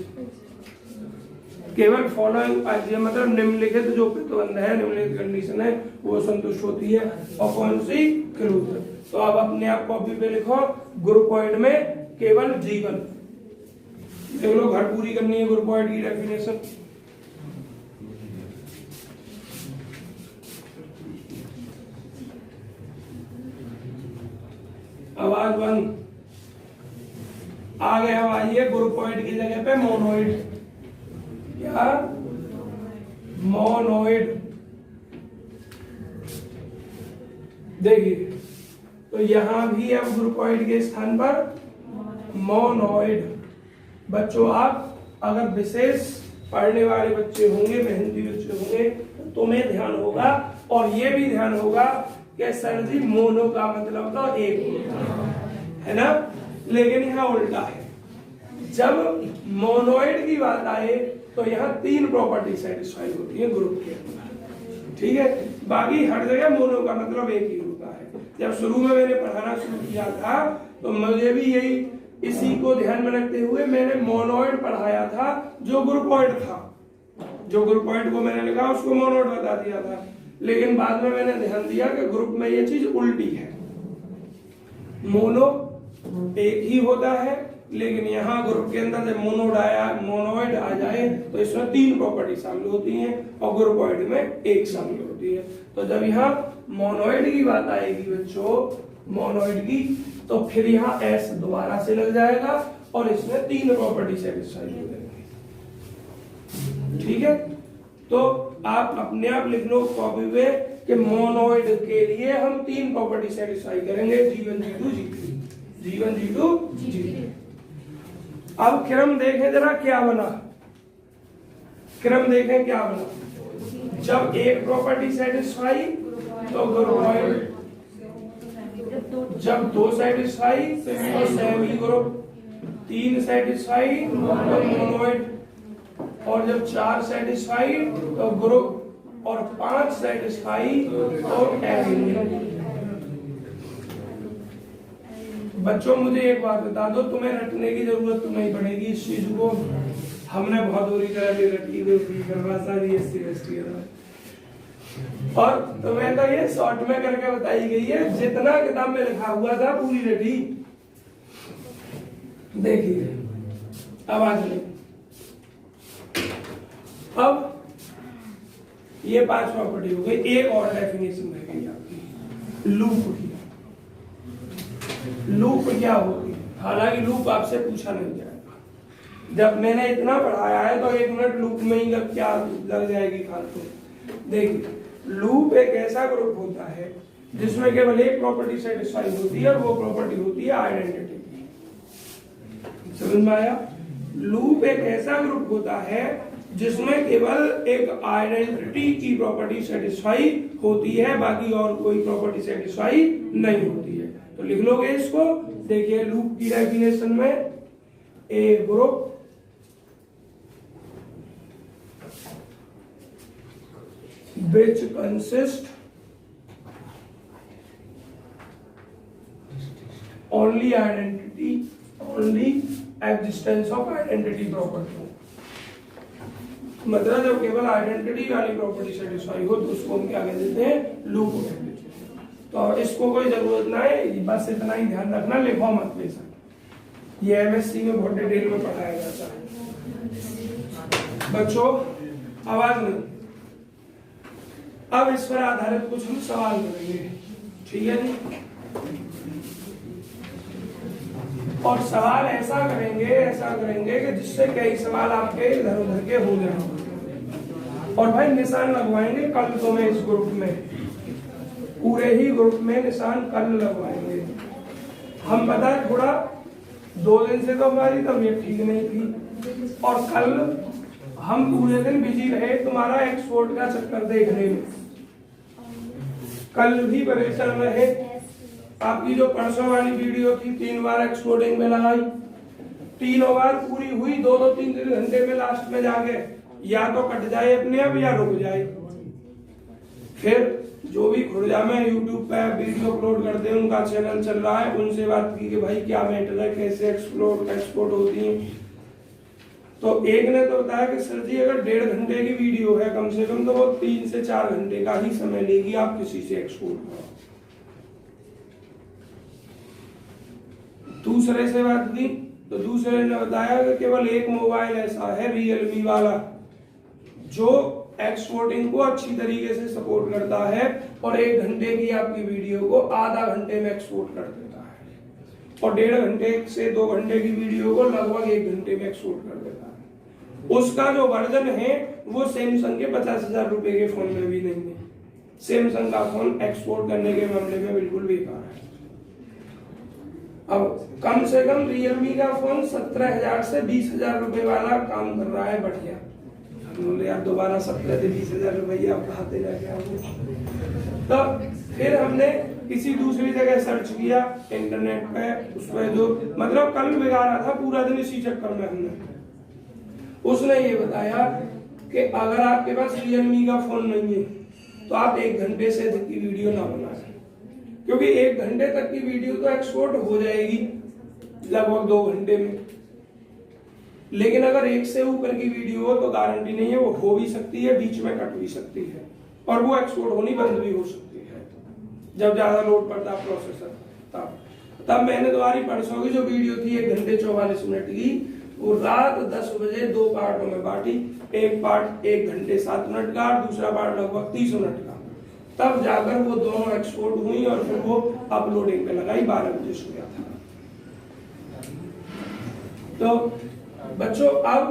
केवल फॉलोइंग एक्सियम मतलब निम्नलिखित जो प्रतिबंध है, निम्नलिखित कंडीशन है वो संतुष्ट होती है। और कौन सी? क्रूज। तो अब अपने आप कॉपी पे लिखो ग्रुपॉइड में केवल जीवन। देख लो घर पूरी करनी है ग्रुपॉइड की डेफिनेशन। आवाज बंद। आगे हम आइए ग्रुपॉइड की जगह पे मोनोइड। क्या? मोनोइड। देखिए तो यहां भी अब ग्रुपॉइड के स्थान पर मोनोइड। बच्चों आप अगर विशेष पढ़ने वाले बच्चे होंगे, मेहनती बच्चे होंगे, तो तुम्हें ध्यान होगा और ये भी ध्यान होगा कि सर जी मोनो का मतलब तो एक होता है ना, लेकिन यहाँ उल्टा है। जब मोनोइड की बात आए तो यहाँ 3 प्रॉपर्टी सेटिस्फाई होती है ग्रुप के अंदर, ठीक है। बाकी हर जगह मोनो का मतलब एक ही होता है। जब शुरू में मैंने पढ़ाना शुरू किया था तो मुझे भी यही इसी को ध्यान में रखते हुए मैंने मोनोइड पढ़ाया था जो ग्रुपॉइड था। जो ग्रुपॉइड को मैंने लिखा उसको मोनोइड बता दिया था, लेकिन बाद में मैंने ध्यान दिया कि ग्रुप में ये चीज उल्टी है। मोनो एक ही होता है, लेकिन यहाँ ग्रुप के अंदर जब मोनोइड आ जाए तो इसमें 3 प्रॉपर्टी शामिल होती हैं और ग्रुपॉइड में एक शामिल होती है। तो जब यहाँ मोनोइड की बात आएगी बच्चों, मोनोइड की, तो फिर यहाँ S दोबारा से लग जाएगा और इसमें 3 प्रॉपर्टी सेटिस्फाई हो जाएंगी, ठीक है। तो आप अपने आप लिख लो कॉपी पे कि मोनोइड के लिए हम 3 प्रॉपर्टी सेटिस्फाई करेंगे, G1 G2 G3, G1 G2 G3। अब क्रम देखें जरा क्या बना, क्रम देखें क्या बना। जब एक प्रॉपर्टी सेटिस्फाई तो ग्रुपॉइड, जब 2 सेटिस्फाई तो सेमी ग्रुप, 3 सेटिस्फाई तो मोनोइड, और जब 4 सेटिस्फाई तो ग्रुप, और 5 सेटिस्फाई तो एलिमेंट। बच्चों मुझे एक बात बता दो, तुम्हें रटने की जरूरत तो नहीं पड़ेगी इस चीज को, हमने बहुत बुरी तरह भी रटी हुई और तुम्हें तो ये शॉर्ट में करके बताई गई है, जितना किताब में लिखा हुआ था पूरी रटी। देखिए अब आज अब ये 5 प्रॉपर्टी हो गई। एक और डेफिनेशन रह गई आपकी, लूप की। लूप क्या होती है? हालांकि लूप आपसे पूछा नहीं जाएगा, जब मैंने इतना पढ़ाया है तो 1 मिनट लूप में ही लग जाएगी फालतू। देखिए लूप एक ऐसा ग्रुप होता है जिसमें केवल एक प्रॉपर्टी सेटिस्फाई होती है और वो प्रॉपर्टी होती है आइडेंटिटी की। समझ में आया? लूप एक ऐसा ग्रुप होता है जिसमें केवल एक आइडेंटिटी की प्रॉपर्टी सेटिस्फाई होती है, बाकी और कोई प्रॉपर्टी सेटिस्फाई नहीं होती है। तो लिख लोगे इसको। देखिए लूप की डेफिनेशन में ए group which consist only existence of identity property। मतलब जब केवल आइडेंटिटी वाली प्रॉपर्टी सेटिस्फाई हो तो उसको हम क्या कह देते हैं? लूप कह देते हैं। तो इसको कोई जरूरत ना है, बस इतना ही ध्यान रखना, लिखो मत बेशक, ये एमएससी में बहुत डिटेल में पढ़ाया जाता है। बच्चों आवाज नहीं। अब इस पर आधारित कुछ हम सवाल करेंगे, ठीक है जी। और सवाल ऐसा करेंगे कि जिससे कई सवाल आपके इधर उधर के हो जाएंगे। और भाई निशान लगवाएंगे कल तो मैं इस ग्रुप में, पूरे ही ग्रुप में निशान कल लगवाएंगे हम। पता है थोड़ा 2 दिन से तो हमारी तबीयत ठीक नहीं थी और कल हम पूरे दिन बिजी रहे तुम्हारा एक्सपोर्ट का चक्कर देखने में। कल भी परेशान रहे। आपकी जो परसों वाली वीडियो थी 3 बार एक्सपोर्टिंग में लगाई, 3 बार पूरी हुई, 2-3 घंटे में लास्ट में जाके या तो कट जाए अपने आप या रुक जाए। फिर जो भी खुर्जा में यूट्यूब पे वीडियो अपलोड करते हैं उनका चैनल चल रहा है, उनसे बात की कि भाई क्या मैटर है, कैसे एक्सपोर्ट होती है। तो एक ने तो बताया कि सर जी अगर 1.5 घंटे की वीडियो है कम से कम तो वो 3 से 4 घंटे का ही समय लेगी आप किसी से एक्सपोर्ट करो। दूसरे से बात की तो दूसरे ने बताया कि केवल एक मोबाइल ऐसा है रियलमी वाला जो एक्सपोर्टिंग को अच्छी तरीके से सपोर्ट करता है और 1 घंटे की आपकी वीडियो को आधा घंटे में एक्सपोर्ट कर देता है और 1.5 घंटे से 2 घंटे की वीडियो को लगभग 1 घंटे में एक्सपोर्ट कर देता है। उसका जो वर्जन है वो सैमसंग के 50,000 रुपए के फोन में भी नहीं है। सैमसंग का फोन एक्सपोर्ट करने के मामले में बिल्कुल बेकार है। अब कम से कम रियलमी का फोन 17,000 से 20,000 रुपए वाला काम कर रहा है बढ़िया। बोले यार दोबारा 17 से 20,000 रुपये आप कहाते जाके आपने। तो फिर हमने किसी दूसरी जगह सर्च किया इंटरनेट पे, उसमें जो मतलब कल बिगाड़ा था पूरा दिन इसी चक्कर में हमने। उसने ये बताया कि अगर आपके पास रियलमी का फोन नहीं है तो आप 1 घंटे से अधिक की वीडियो ना बनाएं, क्योंकि 1 घंटे तक की वीडियो तो एक्सपोर्ट हो जाएगी लगभग 2 घंटे में, लेकिन अगर 1 से ऊपर की वीडियो हो तो गारंटी नहीं है, वो हो भी सकती है, बीच में कट भी सकती है और वो एक्सपोर्ट होनी बंद भी हो सकती है जब ज्यादा लोड पड़ता है प्रोसेसर। तब मैंने तुम्हारी परसों की जो वीडियो थी 1 घंटे 44 मिनट की, वो रात 10 बजे 2 पार्टों में बांटी। एक पार्ट 1 घंटे 7 मिनट का और दूसरा पार्ट लगभग 30 मिनट का। तब जाकर वो दोनों एक्सपोर्ट हुई और फिर वो अपलोडिंग पे लगाई। 12 बजे सो गया था। तो बच्चों अब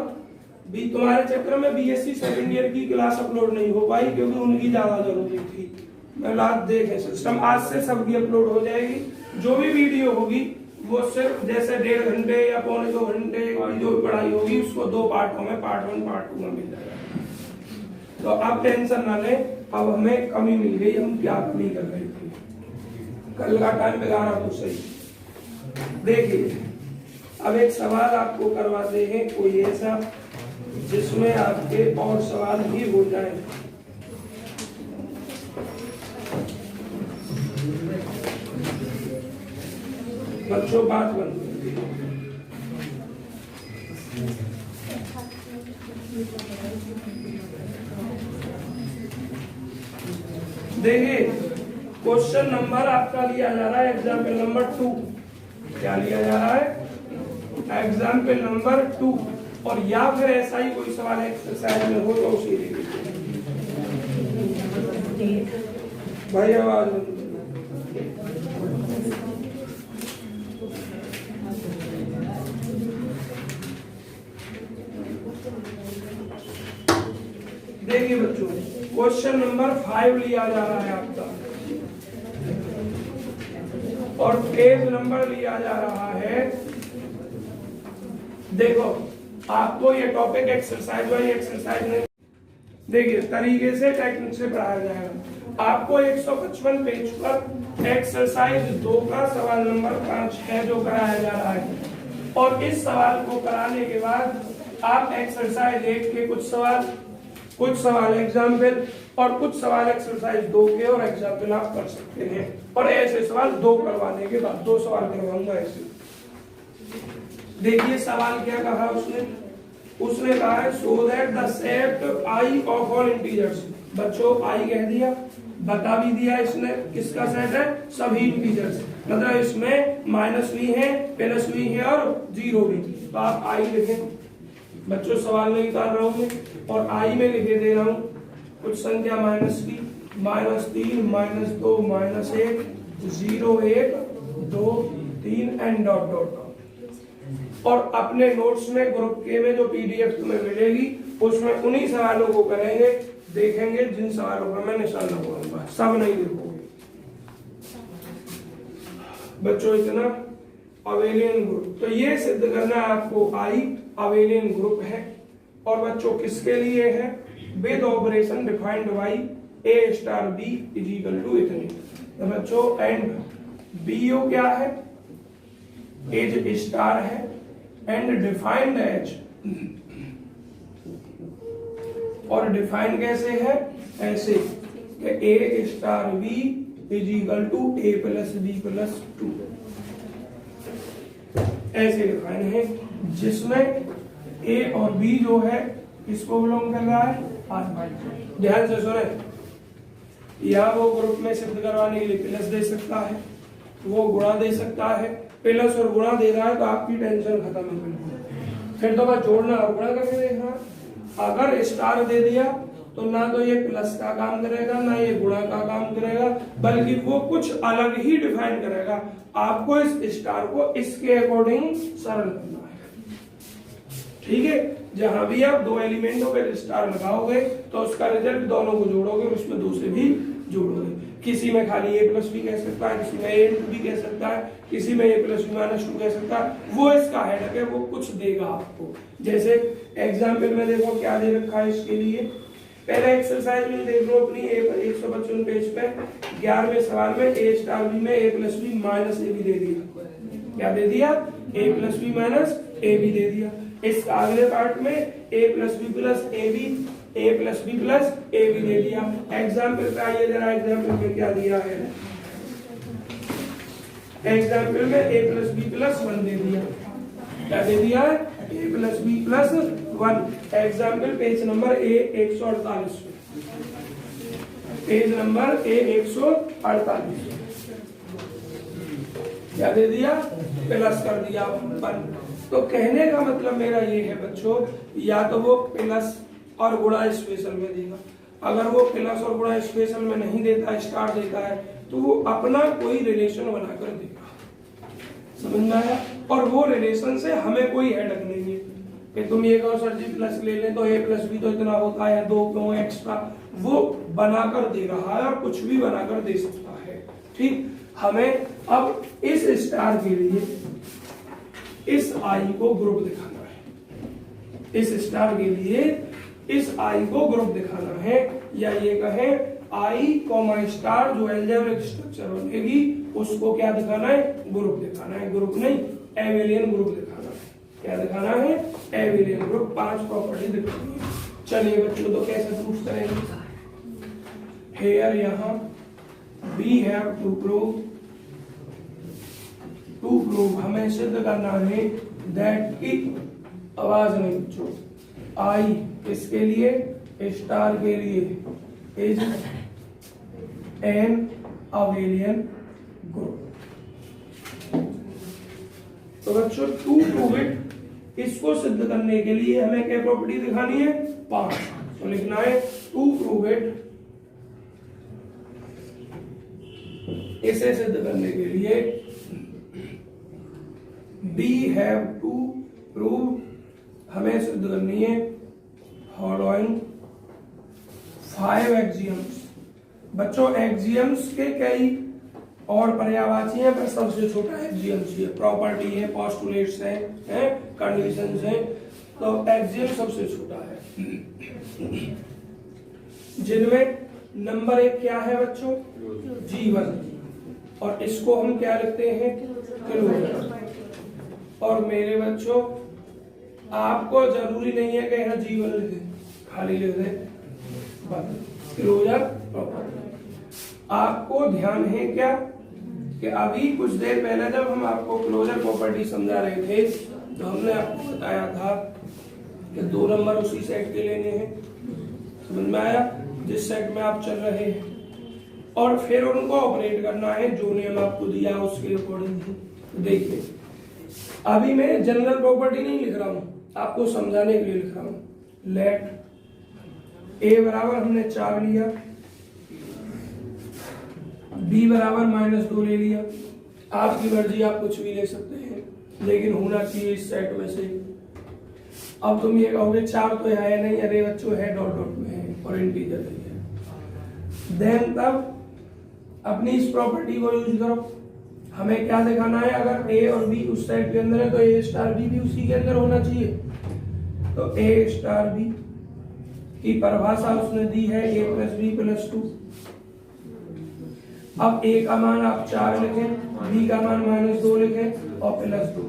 भी तुम्हारे चक्कर में बीएससी 2nd ईयर की क्लास अपलोड नहीं हो पाई क्योंकि उनकी ज्यादा जरूरी थी। मैं लास्ट देखे सिस्टम आज से सबकी अपलोड हो जाएगी। जो भी वीडियो होगी वो सिर्फ जैसे 1.5 घंटे या 1.25-2 घंटे की जो पढ़ाई होगी उसको 2 पार्टों में, पार्ट 1 पार्ट 2 में मिल जाएगा। तो आप टेंशन ना लें, अब हमें कमी मिल गई, हम क्या कमी कर रहे थे, कल का टाइम बिगाड़ा तो सही। देखिए अब एक सवाल आपको करवाते हैं कोई ऐसा जिसमें आपके और सवाल भी हो जाए। बच्चों बात बंद। देखिए क्वेश्चन नंबर आपका लिया जा रहा है एग्जाम्पल नंबर 2। क्या लिया जा रहा है? Example number 2। और या फिर ऐसा ही कोई सवाल एक्सरसाइज में हो तो उसी ले लीजिए भाई। आवाज देखिए बच्चों, क्वेश्चन नंबर 5 लिया जा रहा है आपका और पेज नंबर लिया जा रहा है। देखो आपको ये टॉपिक एक्सरसाइज वाली एक्सरसाइज नहीं, देखिए तरीके से टेक्निक से पढ़ाया जाएगा। आपको 155 पेज पर एक्सरसाइज 2 का सवाल नंबर 5 है जो कराया जा रहा है और इस सवाल को कराने के बाद आप एक्सरसाइज 1 के कुछ सवाल एग्जाम्पल और कुछ सवाल एक्सरसाइज 2 के और एग्जाम्पल आप कर सकते हैं। और ऐसे सवाल 2 करवाने के बाद 2 सवाल करवाऊंगा ऐसे। देखिए सवाल क्या कहा उसने कहा है so that the set I of all integers. बच्चों आई कह दिया, बता भी दिया इसने किसका सेट है, सभी इंटीजर्स। मतलब इसमें माइनस भी है, प्लस भी है और 0 भी। तो आप आई लिखें बच्चों, सवाल नहीं उतार रहा हूं और आई में लिखे दे रहा हूं कुछ संख्या माइनस की, -3 -2 -1 0 1 2 3 एंड डॉट डॉट। और अपने नोट्स में ग्रुप के में जो पीडीएफ तुम्हें मिलेगी उसमें उन्हीं सवालों को करेंगे, देखेंगे जिन सवालों का मैं निशान लगाऊंगा, सब नहीं देखोगे बच्चों। इतना अवेलियन ग्रुप, तो ये सिद्ध करना है आपको आई अवेलियन ग्रुप है। और बच्चों किसके लिए है? With operation defined by a star b is equal to इतनी। तो बच्चों एंड बी यू क्या है, एज स्टार है एंड डिफाइंड एज, और डिफाइन कैसे है, ऐसे a star b is equal to a plus b plus 2, ऐसे डिफाइन है, जिसमें ए और बी जो है किसको बिलोंग कर रहा है, ध्यान से सुने, या वो ग्रुप में सिद्ध करवाने के लिए प्लस दे सकता है, वो गुणा दे सकता है, प्लस और गुणा दे रहा है तो आपकी टेंशन खत्म है बिल्कुल। फिर तो बस जोड़ना और गुणा करके देखना। अगर स्टार दे दिया तो ना तो ये प्लस का काम करेगा ना ये गुणा का काम करेगा, बल्कि वो कुछ अलग ही डिफाइन करेगा। आपको इस स्टार को इसके अकॉर्डिंग सरल करना है, ठीक है। जहां भी आप दो एलिमेंटों पे स्टार लगाओगे तो उसका रिजल्ट दोनों को जोड़ोगे और उसमें दो से भी जोड़ोगे। किसी में खाली ए प्लस बी कह सकता है, किसी में ए इंटू बी कह सकता है, किसी में ए प्लस बी माइनस 2 कह सकता है, वो इसका हेडक है, वो कुछ देगा आपको। जैसे एग्जाम्पल में देखो क्या दे रखा है इसके लिए, पहले एक्सरसाइज में देख लो अपनी 155 पेज पे 11वें सवाल में ए स्टार बी में a plus b minus a भी दे दिया। क्या दे दिया, a plus b minus a भी दे दिया। इस अगले पार्ट में a plus b plus a b, a plus b plus a भी दे दिया। एग्जाम्पल पे आइए जरा, एग्जाम्पल में क्या दिया है, एग्जाम्पल में ए प्लस बी प्लस 1 दे दिया। क्या दे दिया है, a plus b plus 1। Example page number a 148, page number a 148। क्या दे दिया, प्लस कर दिया 1। तो कहने का मतलब मेरा ये है बच्चों, या तो वो प्लस और गुणा स्पेशल में देगा, अगर वो प्लस और गुणा स्पेशल में नहीं देता, स्टार देता है, तो वो अपना कोई रिलेशन बनाकर देगा, समझ में आया। और वो रिलेशन से हमें कोई हेडक नहीं है कि तुम ये कहो सर जी प्लस ले लें तो ए प्लस बी तो इतना होता है, 2 क्यों एक्स्ट्रा, वो बनाकर दे रहा है और कुछ भी बनाकर दे सकता है, ठीक। हमें अब इस स्टार के लिए इस आई को ग्रुप दिखाना है, इस स्टार के लिए इस आई को ग्रुप दिखाना है, या ये कहें आई कॉमा स्टार जो अलजेब्रिक स्ट्रक्चर बनेगी उसको क्या दिखाना है, ग्रुप दिखाना है। ग्रुप नहीं, एबेलियन ग्रुप दिखाना है। क्या दिखाना है, एबेलियन ग्रुप। 5 प्रॉपर्टी दिखानी है। चलिए बच्चों, तो कैसे प्रूफ करेंगे, हेयर यहाँ वी हैव टू प्रूव हमें सिद्ध करना है दैट की आवाज नहीं बच्चों, आई इसके लिए स्टार के लिए इज एन अबेलियन ग्रुप। तो बच्चों टू प्रूव इट, इसको सिद्ध करने के लिए हमें क्या प्रॉपर्टी दिखानी है, 5। तो लिखना है टू प्रूव इट, इसे सिद्ध करने के लिए वी हैव टू प्रूव, हमें सिद्ध करनी है फॉलोइंग 5 एक्सियम्स। बच्चों एक्सियम्स के कई और पर्यायवाची हैं, पर सबसे छोटा एक्सियम्स है, प्रॉपर्टी है, पोस्टुलेट्स हैं, कंडीशंस हैं, तो एक्सियम सबसे छोटा है, जिनमें नंबर 1 क्या है बच्चों, जीवन, और इसको हम क्या लिखते हैं, क्लोजर। और मेरे बच्चों आपको जरूरी नहीं है कि यहाँ जीवन लिखे, खाली लिख दे क्लोजर प्रॉपर्टी। आपको ध्यान है क्या कि अभी कुछ देर पहले जब हम आपको क्लोजर प्रॉपर्टी समझा रहे थे तो हमने आपको बताया था कि 2 नंबर उसी सेट के लेने हैं, समझ में आया, जिस सेट में आप चल रहे हैं, और फिर उनको ऑपरेट करना है जो नियम आपको दिया उसके अकॉर्डिंग। देखिए अभी मैं जनरल प्रॉपर्टी नहीं लिख रहा हूं, आपको समझाने के लिए लिख रहा हूं। लेट ए बराबर हमने 4 लिया, बी बराबर -2 ले लिया, आपकी मर्जी, आप कुछ भी ले सकते हैं, लेकिन होना चाहिए इस सेट में से। अब तुम ये कहोगे 4 तो है नहीं, अरे बच्चों है, डॉट डॉट में है और इंटीजर है। देन तब अपनी इस प्रॉपर्टी को यूज करो। हमें क्या दिखाना है, अगर ए और बी उस सेट के अंदर है तो ए स्टार बी भी उसी के अंदर होना चाहिए। तो ए स्टार बी की परिभाषा उसने दी है a प्लस बी प्लस 2। अब a का मान आप 4 लिखें, b का मान -2 लिखें और plus 2।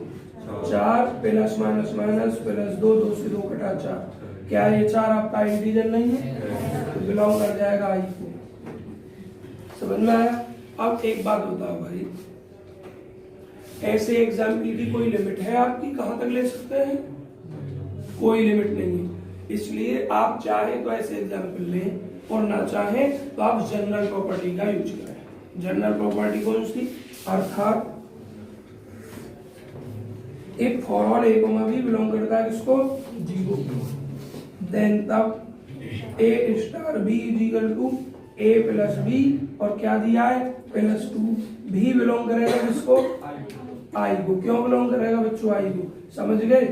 4 plus minus minus plus 2, 2 से 2 कटा 4। क्या ये 4 आपका इंटीजर नहीं है? तो बिलोंग कर जाएगा आई को। समझ में आया? अब एक बात बताओ भाई, ऐसे एग्जाम्पल की कोई लिमिट है आपकी? कहां तक ले सकते हैं? कोई लिमिट नहीं है। इसलिए आप चाहे तो ऐसे एग्जाम्पल लें और ना चाहे तो आप जनरल प्रॉपर्टी का यूज करें। जनरल प्रॉपर्टी कौन सी? अर्थात एक forward a comma b belong करता है किसको? 0। देन तब a star b is equal to a plus b और क्या दिया है? प्लस 2। भी बिलोंग करेगा किसको? आई को। क्यों बिलोंग करेगा बच्चों आई को? समझ गए?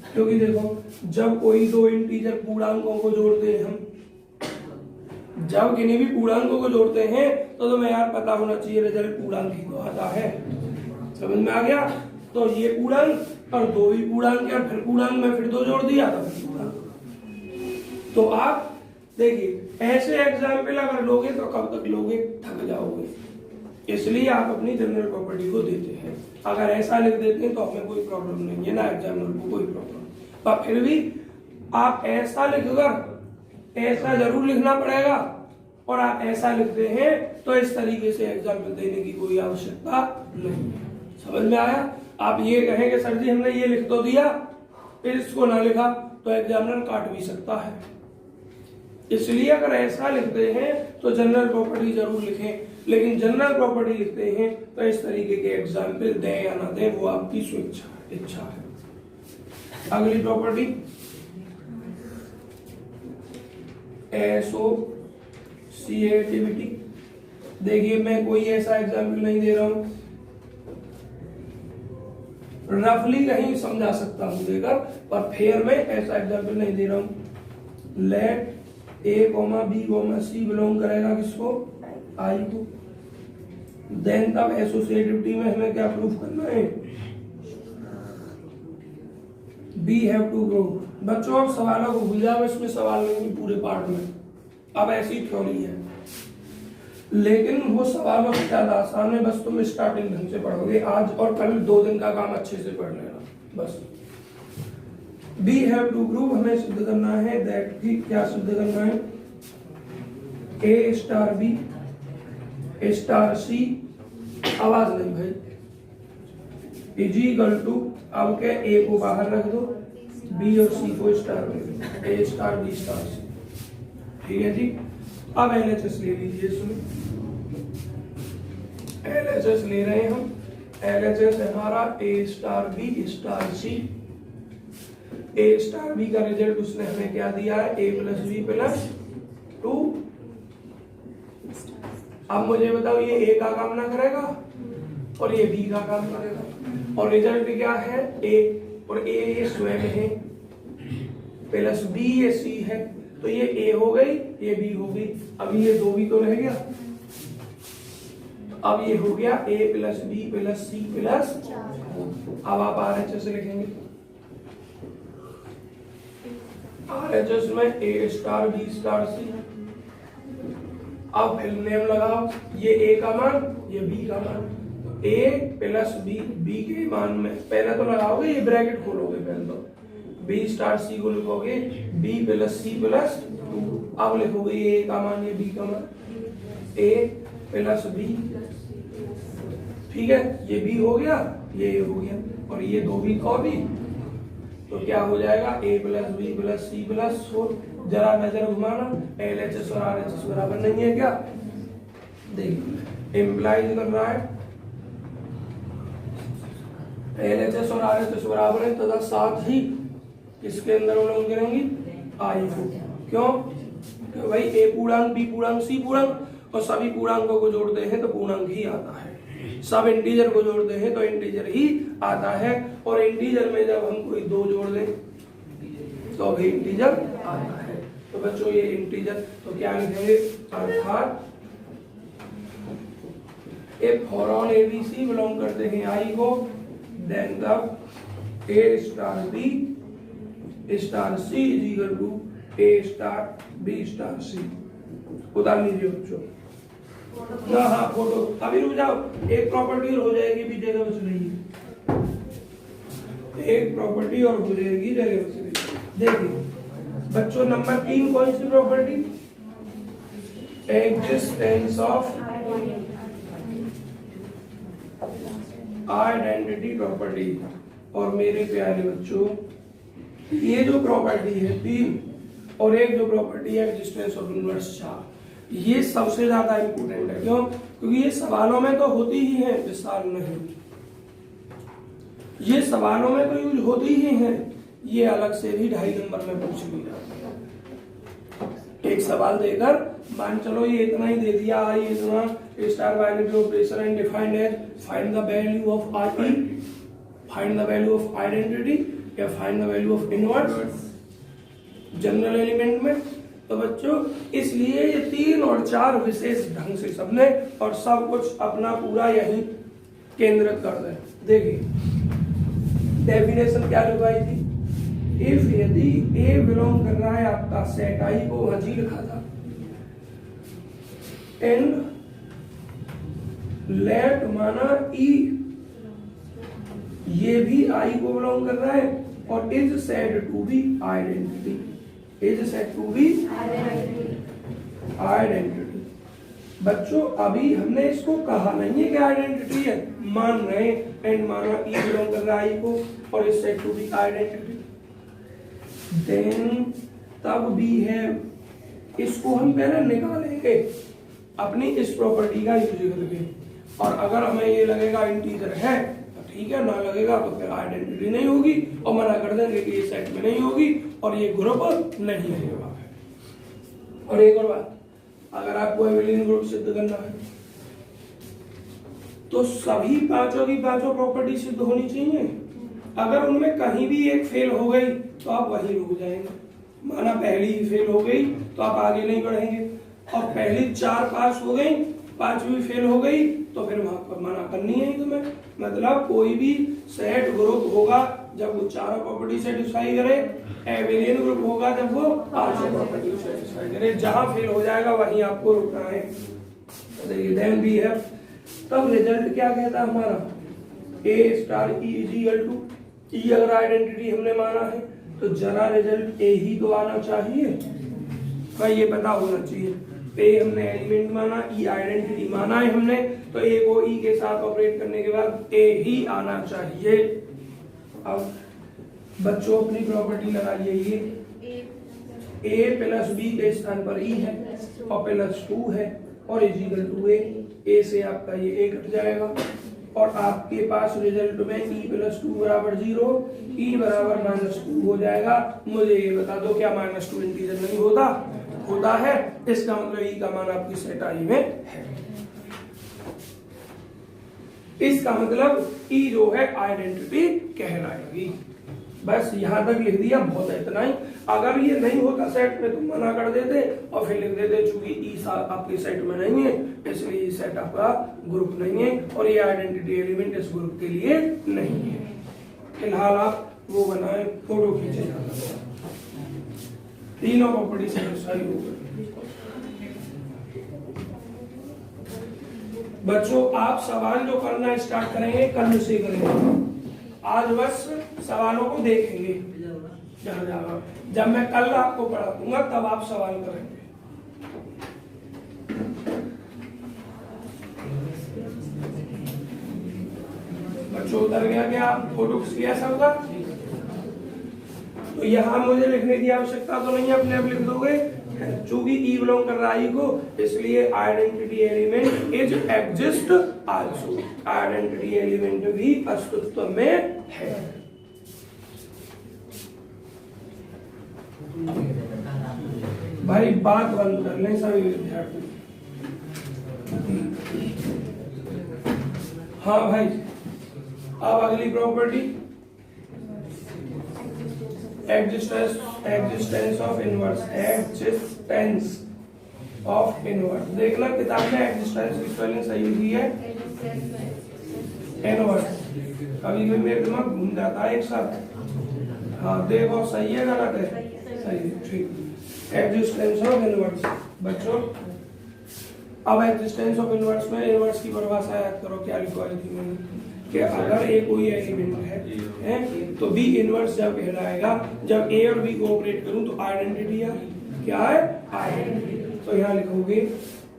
क्योंकि देखो, जब कोई दो इंटीजर पूर्णांकों को जोड़ते हैं हम, जब किन्हीं भी पूर्णांकों को जोड़ते हैं तो तुम्हें यार पता होना चाहिए रिजल्ट पूर्णांक ही तो आता है। समझ में आ गया? तो ये पूर्णांक और दो ही पूर्णांक और फिर पूर्णांक में फिर 2 जोड़ दिया तो फिर पूर्णांक। तो आप देखिए ऐसे एग्जाम्पल अगर लोगे तो कब तक लोगे? थक जाओगे। इसलिए आप अपनी जनरल प्रॉपर्टी को देते हैं। अगर ऐसा लिख देते हैं तो हमें कोई प्रॉब्लम नहीं है ना, एग्जामिनर को कोई प्रॉब्लम। पर फिर भी आप ऐसा लिखकर ऐसा जरूर लिखना पड़ेगा, और आप ऐसा लिखते हैं तो इस तरीके से एग्जाम्पल देने की कोई आवश्यकता नहीं है। समझ में आया? आप ये कहेंगे सर जी हमने ये लिख तो दिया, फिर इसको ना लिखा, तो एग्जामिनर काट भी सकता है। इसलिए अगर ऐसा लिखते हैं तो जनरल प्रॉपर्टी जरूर लिखें, लेकिन जनरल प्रॉपर्टी लिखते हैं तो इस तरीके के एग्जाम्पल दें या ना दें वो आपकी इच्छा है। अगली प्रॉपर्टी एसोसिएटिविटी। देखिए मैं कोई ऐसा एग्जाम्पल नहीं दे रहा हूं, रफली कहीं समझा सकता हूं देकर, पर फेयर में ऐसा एग्जाम्पल नहीं दे रहा हूं। Let a comma b comma c belong करेगा किसको? आई को। देन तब एसोसिएटिविटी में हमें क्या प्रूफ करना है? Be have to grow. बच्चों अब सवालों को भूल जाओ, इसमें सवाल नहीं पूरे पार्ट में। अब ऐसी थ्योरी है, लेकिन वो सवालों से ज्यादा आसान है। बस तुम स्टार्टिंग ढंग से पढ़ोगे, आज और कल 2 दिन का काम अच्छे से पढ़ लेना बस। बी हैव टू ग्रो हमें सिद्ध करना है, दैट की क्या सिद्ध करना है? ए स्टार बी स्टार सी, आवाज नहीं भाई, इज इक्वल टू, अब क्या ए को बाहर रख दो, बी और सी को स्टार में, ए स्टार बी स्टार सी। ठीक है जी। अब एलएचएस ले लीजिए, सुनो एलएचएस ले रहे हैं हम। एलएचएस हमारा a star b star C. A star B का रिजल्ट उसने हमें क्या दिया है? A plus b plus 2। अब मुझे बताओ ये ए का काम ना करेगा और ये बी का काम करेगा, और रिजल्ट क्या है? ए, और ए ये स्वयं है, प्लस बी ये सी है, तो ये ए हो गई ये बी हो गई। अभी ये 2 भी तो रह गया, अब ये हो गया a plus b plus c plus. अब आप आरएचएस लिखेंगे, आरएचएस में a star b star c. अब फिर नेम लगाओ, ये ए का मान ये बी का मान, ए प्लस बी, बी के मान में पहले तो लगाओगे, ये ब्रैकेट खोलोगे पहले तो, बी स्टार सी को लिखोगे बी प्लस सी प्लस 2। अब लिखोगे ये ए का मान ये बी का मान, ए प्लस बी। ठीक है, ये बी हो गया ये हो गया, और ये 2 भी और भी, तो क्या हो जाएगा? A plus b plus c plus 4। जरा नजर घुमाना, एलएचएस और आरएचएस बराबर नहीं है क्या? देखिए इंप्लाइज कर रहा है एलएचएस और आरएचएस बराबर है, तथा साथ ही किसके अंदर बिलोंग करेंगी? आई को। क्यों? क्यों भाई? ए पूर्णांक बी पूर्णांक सी पूर्णांक, और सभी पूर्णांकों को जोड़ते हैं तो पूर्णांक ही आता है, सब इंटीजर को जोड़ते हैं तो इंटीजर ही आता है, और इंटीजर में जब हम कोई 2 जोड़ दें तो भी इंटीजर आता है। तो बच्चों ये इंटीजर, तो क्या लिखेंगे? अर्थात if for all ABC belong करते हैं आई को, then the A star B star C is equal to a star b star c. उतार लीजिए बच्चों ना। हाँ फोटो अभी रुक जाओ, एक प्रॉपर्टी और हो जाएगी भी, जगह बच रही है। एक प्रॉपर्टी और हो जाएगी, जगह बच रही। देखिए बच्चों नंबर 3 कौन सी property? Existence of identity property. और मेरे प्यारे बच्चों ये जो प्रॉपर्टी है 3 और एक जो प्रॉपर्टी है एग्जिस्टेंस ऑफ इनवर्स 4, ये सबसे ज्यादा इंपॉर्टेंट है। क्यों? क्योंकि ये सवालों में तो होती ही है, विस्तार नहीं। ये सवालों में तो यूज होती ही है, ये अलग से भी 2.5 नंबर में पूछ ली जाती है। एक सवाल देकर मान चलो ये इतना ही दे दिया, ये इतना star binary operation and defined as find the value of I, find the value of identity या find the value of inverse general element में। तो बच्चों इसलिए ये 3 और 4 विशेष ढंग से सबने और सब कुछ अपना पूरा यही केंद्रित कर दे। देखिए डेफिनेशन क्या लिखवाई थी? इफ यदि ए बिलोंग कर रहा है आपका सेट आई को वहां जी लिखा था, एंड लेट माना ई ये भी आई को बिलोंग कर रहा है और is said to be identity, is said to be identity. बच्चों अभी हमने इसको कहा नहीं है कि आइडेंटिटी है, मान रहे एंड माना ई बिलोंग कर रहा है आई को और is said to be identity, then तब भी है। इसको हम पहले निकालेंगे अपनी इस प्रॉपर्टी का यूज करके, और अगर हमें ये लगेगा इंटीजर है तो ठीक है, ना लगेगा तो फिर आइडेंटिटी नहीं होगी और मना कर देंगे कि ये सेट में नहीं होगी और ये ग्रुप नहीं है। और एक और बात, अगर आपको एबेलियन ग्रुप सिद्ध करना है तो सभी पांचों की पांचों प्रॉपर्टी सिद्ध होनी चाहिए। अगर उनमें कहीं भी एक फेल हो गई तो आप वहीं रुक जाएंगे। माना पहली ही फेल हो गई तो आप आगे नहीं बढ़ेंगे, और पहली 4 पास हो गई, 5वीं फेल हो गई तो फिर वहां पर मना करनी है तुम्हें। मतलब कोई भी सेट ग्रुप होगा जब वो 4 प्रॉपर्टी सेटिस्फाई करे, एबेलियन ग्रुप होगा जब वो 5 प्रॉपर्टी सेटिस्फाई करे। जहां फेल हो जाएगा वहीं आपको रुकना है। देखिए देन भी है, तब रिजल्ट क्या कहता है हमारा? A star e is equal to e, अगर आइडेंटिटी हमने माना है तो जरा रिजल्ट ए ही तो आना चाहिए भाई, ये पता होना चाहिए। ए हमने एलिमेंट माना, ई आइडेंटिटी माना है हमने, तो ए को ई के साथ ऑपरेट करने के बाद ए ही आना चाहिए। अब बच्चों अपनी प्रॉपर्टी लगाइए, ये ए प्लस बी के स्थान पर ई है और प्लस 2 है और इज इक्वल टू ए से आपका ये ए कट जाएगा और आपके पास रिजल्ट में ई प्लस 2 बराबर 0, ई बराबर -2 हो जाएगा। मुझे ये बता दो क्या -2 इंटीजर नहीं होता? होता है। इसका मतलब ई का मान आपकी सेट आई में है। इसका मतलब ई जो है आइडेंटिटी कहलाएगी। बस यहां तक लिख दिया, बहुत है इतना ही। अगर ये नहीं होता सेट में तो मना कर देते और फिर लिख देते चूंकि ई आपके सेट में नहीं है इसलिए ये सेट आपका ग्रुप नहीं है और ये आइडेंटिटी एलिमेंट इस ग्रुप के लिए नहीं है। फिलहाल आप वो बनाए, फोटो खींचे, तीनों प्रॉपर्टी सेटिस्फाई हो गई। बच्चों आप सवाल जो करना स्टार्ट करेंगे कल से करेंगे, आज बस सवालों को देखेंगे। जब मैं कल आपको पढ़ा दूंगा तब आप सवाल करेंगे। बच्चों उतर गया क्या? फोटो खींच लिया सबका? तो यहाँ मुझे लिखने की आवश्यकता तो नहीं है, अपने आप लिख दोगे। चूंकि ई बिलोंग कर रहा है को, इसलिए identity element is exist also, identity element भी अस्तित्व में है। भाई बात बंद कर लें सभी विद्यार्थी। हाँ भाई, अब अगली property existence of inverse, existence of inverse. देखना किताब में एग्जिस्टेंस की स्पेलिंग सही हुई है, इनवर्स। कभी भी मेरे दिमाग घूम जाता है एक साथ। हाँ देखो सही है गलत है? सही है। ठीक। एग्जिस्टेंस ऑफ इनवर्स बच्चों, अब एग्जिस्टेंस ऑफ इनवर्स में इनवर्स की परिभाषा याद करो, क्या लिखवाई थी मैंने कि अगर ए कोई एलिमेंट है तो बी इनवर्स जब कहलाएगा जब ए और बी कोऑपरेट करूं तो आइडेंटिटी है, क्या है आइडेंटिटी। तो यहाँ लिखोगे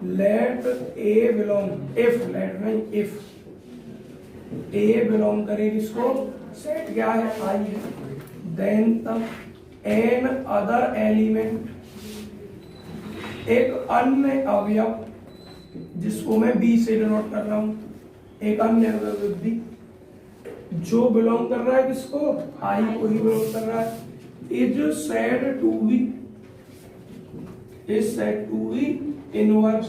let a belong, if let नहीं इफ ए बिलोंग करे किसको, सेट क्या है आई है, देन तब एन अदर एलिमेंट, एक अन्य अवयव जिसको मैं बी से डिनोट कर रहा हूं, एक अन्य अवयव बी जो बिलोंग कर रहा है किसको, आई को ही बिलोंग कर रहा है, is said to be, is said to be inverse,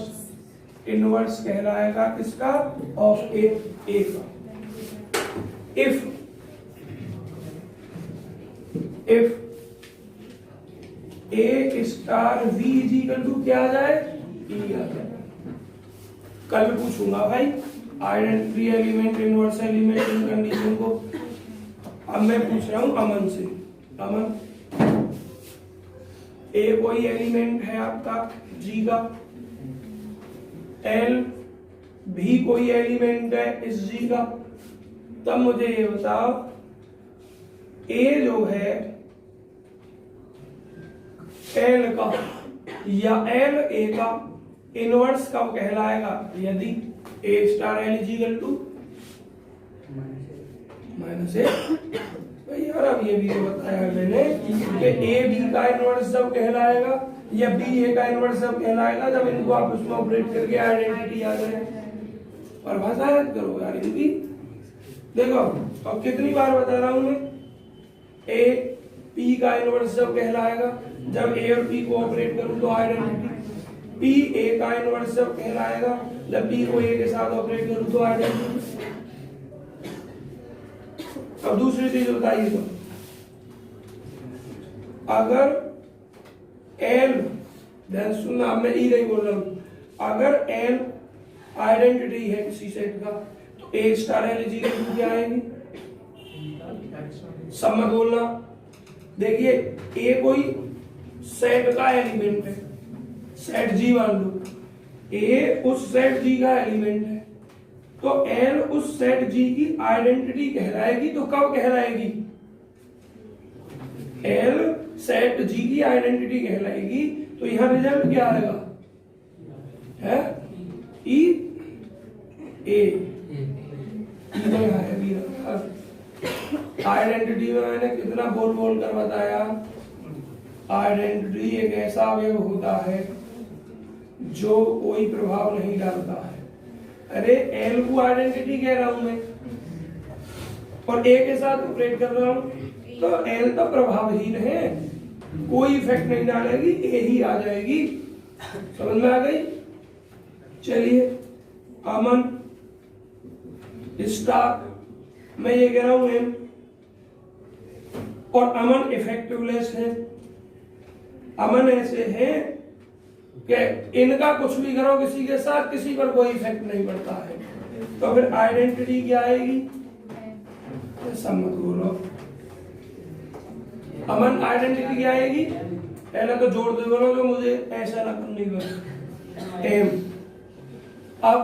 inverse कहलाएगा किसका, ऑफ ए का। If a star v is equal to क्या आ जाए, ई आ जाए। कल पूछूंगा भाई identity element inverse element in condition को, अब मैं पूछ रहा हूं अमन से। अमन, ए कोई एलिमेंट है आपका जी का, एल भी कोई एलिमेंट है इस जी का, तब मुझे ये बताओ ए जो है एल का या एल ए का इनवर्स कब कहलाएगा, यदि a star l is equal to minus a. यार अब ये भी बताया मैंने कि ए बी का इनवर्स जब कहलाएगा या बी ए का इनवर्स जब कहलाएगा जब इनको आप उसमें ऑपरेट करके आइडेंटिटी आ जाए। परिभाषा याद करो यार इनकी, देखो अब कितनी बार बता रहा हूं मैं, ए पी का इनवर्स जब कहलाएगा जब ए और पी को ऑपरेट करूं तो आइडेंटिटी, पी ए का इनवर्स जब कहलाएगा जब पी को ए के साथ ऑपरेट करूं तो आइडेंटिटी। अब दूसरी चीज बताइए, तो अगर एल, ध्यान सुनना, अब मैं ई नहीं बोल रहा हूं, अगर एल आइडेंटिटी है किसी सेट का तो a star l is equal to क्या आएगी, सब मत बोलना। देखिए ए कोई सेट का एलिमेंट है, सेट जी मान लो, ए उस सेट जी का एलिमेंट है तो एल उस सेट जी की आइडेंटिटी कहलाएगी। तो कब कहलाएगी, एल सेट जी की आइडेंटिटी कहलाएगी तो यहां रिजल्ट क्या आएगा, है ई ए, आइडेंटिटी में मैंने कितना बोल बोल कर बताया, आइडेंटिटी एक ऐसा अवयव होता है जो कोई प्रभाव नहीं डालता है। अरे एल को आइडेंटिटी कह रहा हूं मैं और ए के साथ ऑपरेट कर रहा हूं तो एल तो प्रभावहीन है, कोई इफेक्ट नहीं डालेगी, ए ही आ जाएगी। समझ में आ गई। चलिए अमन स्टार, मैं ये कह रहा हूं एम, और अमन इफेक्टिवलेस है। अमन ऐसे है कि इनका कुछ भी करो किसी के साथ किसी पर कोई इफेक्ट नहीं पड़ता है, तो फिर आइडेंटिटी क्या आएगी, ऐसा मत बोलो। अमन आइडेंटिटी क्या आएगी, पहले तो जोड़ दे बोलो जो मुझे ऐसा ना करनी पड़े, एम। अब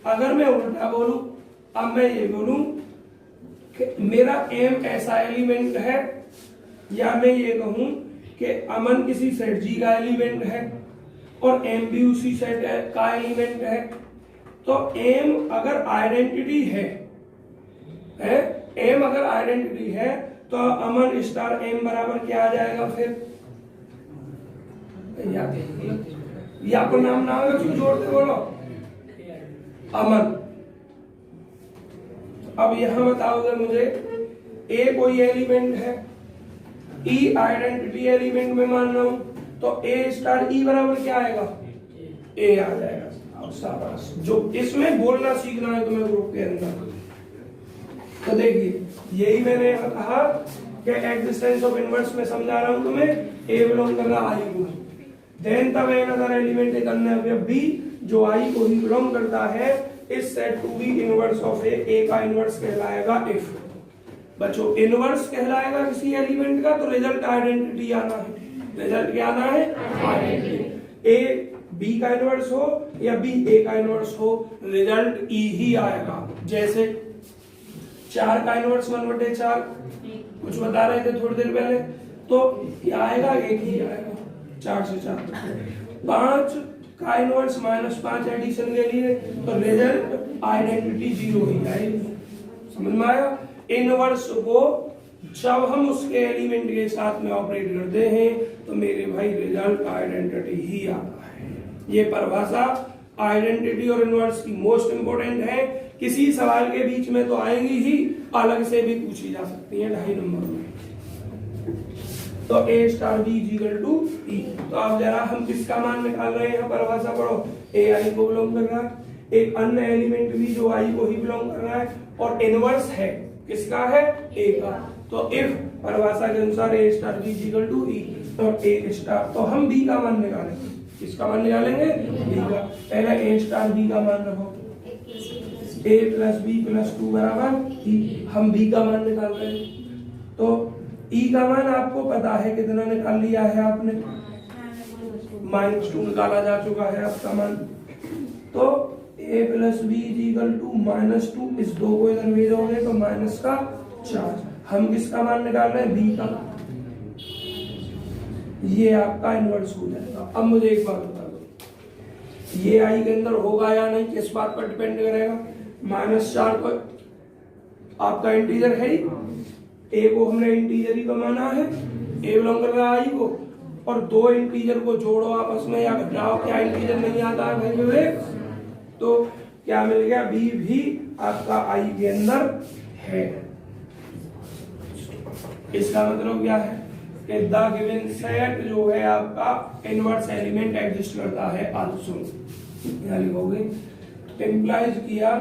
अगर मैं उल्टा बोलूं, अब मैं ये बोलूं कि मेरा एम ऐसा एलिमेंट है, या मैं ये कहूं कि अमन किसी सेट जी का एलिमेंट है और एम भी उसी सेट का एलिमेंट है, तो एम अगर आइडेंटिटी है, एम अगर आइडेंटिटी है तो अमन स्टार एम बराबर क्या आ जाएगा, फिर या पर नाम ना होगा उसको जोड़ते बोलो अमन। अब यहां बताओगे मुझे ए कोई एलिमेंट है, ई आइडेंटिटी एलिमेंट में मान रहा हूं तो ए स्टार ई बराबर क्या आएगा, ए आ जाएगा। और शाबाश, जो इसमें बोलना सीखना है तुम्हें ग्रुप के अंदर। तो देखिए यही मैंने कहा कि एग्जिस्टेंस ऑफ इनवर्स में समझा रहा हूं तुम्हें, ए बिलोंग कर रहा आई को, देन तब एन अदर एलिमेंट एक अन्य अवयव बी जो आई को ही बिलोंग करता है इस set to be inverse of a का इनवर्स कहलाएगा इफ। बच्चों इनवर्स कहलाएगा किसी एलिमेंट का तो रिजल्ट आइडेंटिटी आना है। रिजल्ट क्या आना है, आइडेंटिटी। ए बी का इनवर्स हो या बी ए का इनवर्स हो, रिजल्ट ई ही आएगा। जैसे 4 का इनवर्स 1/4, कुछ बता रहे थे थोड़ी देर पहले, तो क्या आएगा, एक ही आएगा, 4 से 4। 5 का इनवर्स -5 एडिशन के लिए, तो रिजल्ट आइडेंटिटी 0 ही आएगी। समझ में आया? इनवर्स को जब हम उसके एलिमेंट के साथ में ऑपरेट करते हैं तो मेरे भाई रिजल्ट आइडेंटिटी ही आता है। ये परिभाषा आइडेंटिटी और इनवर्स की मोस्ट इंपोर्टेंट है, किसी सवाल के बीच में तो आएंगी ही, अलग से भी पूछी जा सकती है 2.5 नंबर में। तो A star B equal to E। तो अब जरा हम किसका मान निकाल रहे हैं, परिभाषा पढ़ो। A I को बिलोंग कर रहा है, एक अन्य एलिमेंट भी जो I को ही बिलोंग कर रहा है, और इनवर्स है किसका है, A का। तो इफ परिभाषा के अनुसार A star B equal to E और A स्टार, तो हम B का मान निकालेंगे। किसका मान निकालेंगे, B का। पहले A स्टार B का मान रखो, A प्लस B प्लस 2 बराबर E। हम B का मान निकाल रहे हैं, तो E का मान आपको पता है कितना निकाल लिया है आपने, -2 निकाला जा चुका है आपका मान। तो A plus B equal to -2, इस 2 को इधर भेजोगे तो -4। हम किसका मान निकाल रहे हैं, B का। ये आपका इनवर्स हो जाएगा। अब मुझे एक बात बता दो, ये I के अंदर होगा या नहीं, किस बात पर डिपेंड करेगा। -4 को आपका इंटीजर है ही, ए को हमने इंटीजर ही का माना है, ए बिलोंग कर रहा है आई को, और 2 इंटीजर को जोड़ो आपस में या घटाओ, क्या इंटीजर नहीं आता है भाई विवेक, तो क्या मिल गया, बी भी आपका आई के अंदर है। इसका मतलब क्या है कि द गिवन सेट जो है आपका इनवर्स एलिमेंट एग्जिस्ट करता है आल्सो। यहाँ लिखोगे, इंप्लाइज किया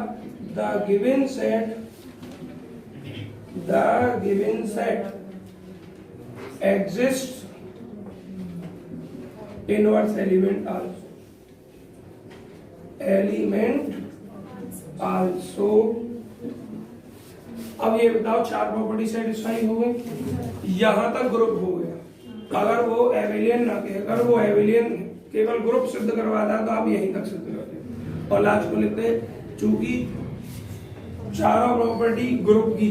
the given set exists inverse element also। अब ये बताओ 4 प्रॉपर्टी सेटिस्फाई हो गई, यहां तक ग्रुप हो गया। अगर वो एबिलियन ना कहे, अगर वो एबिलियन केवल ग्रुप सिद्ध करवाता तो आप यहीं तक सिद्ध करते, और लास्ट को लिखते चूंकि चारों प्रॉपर्टी ग्रुप की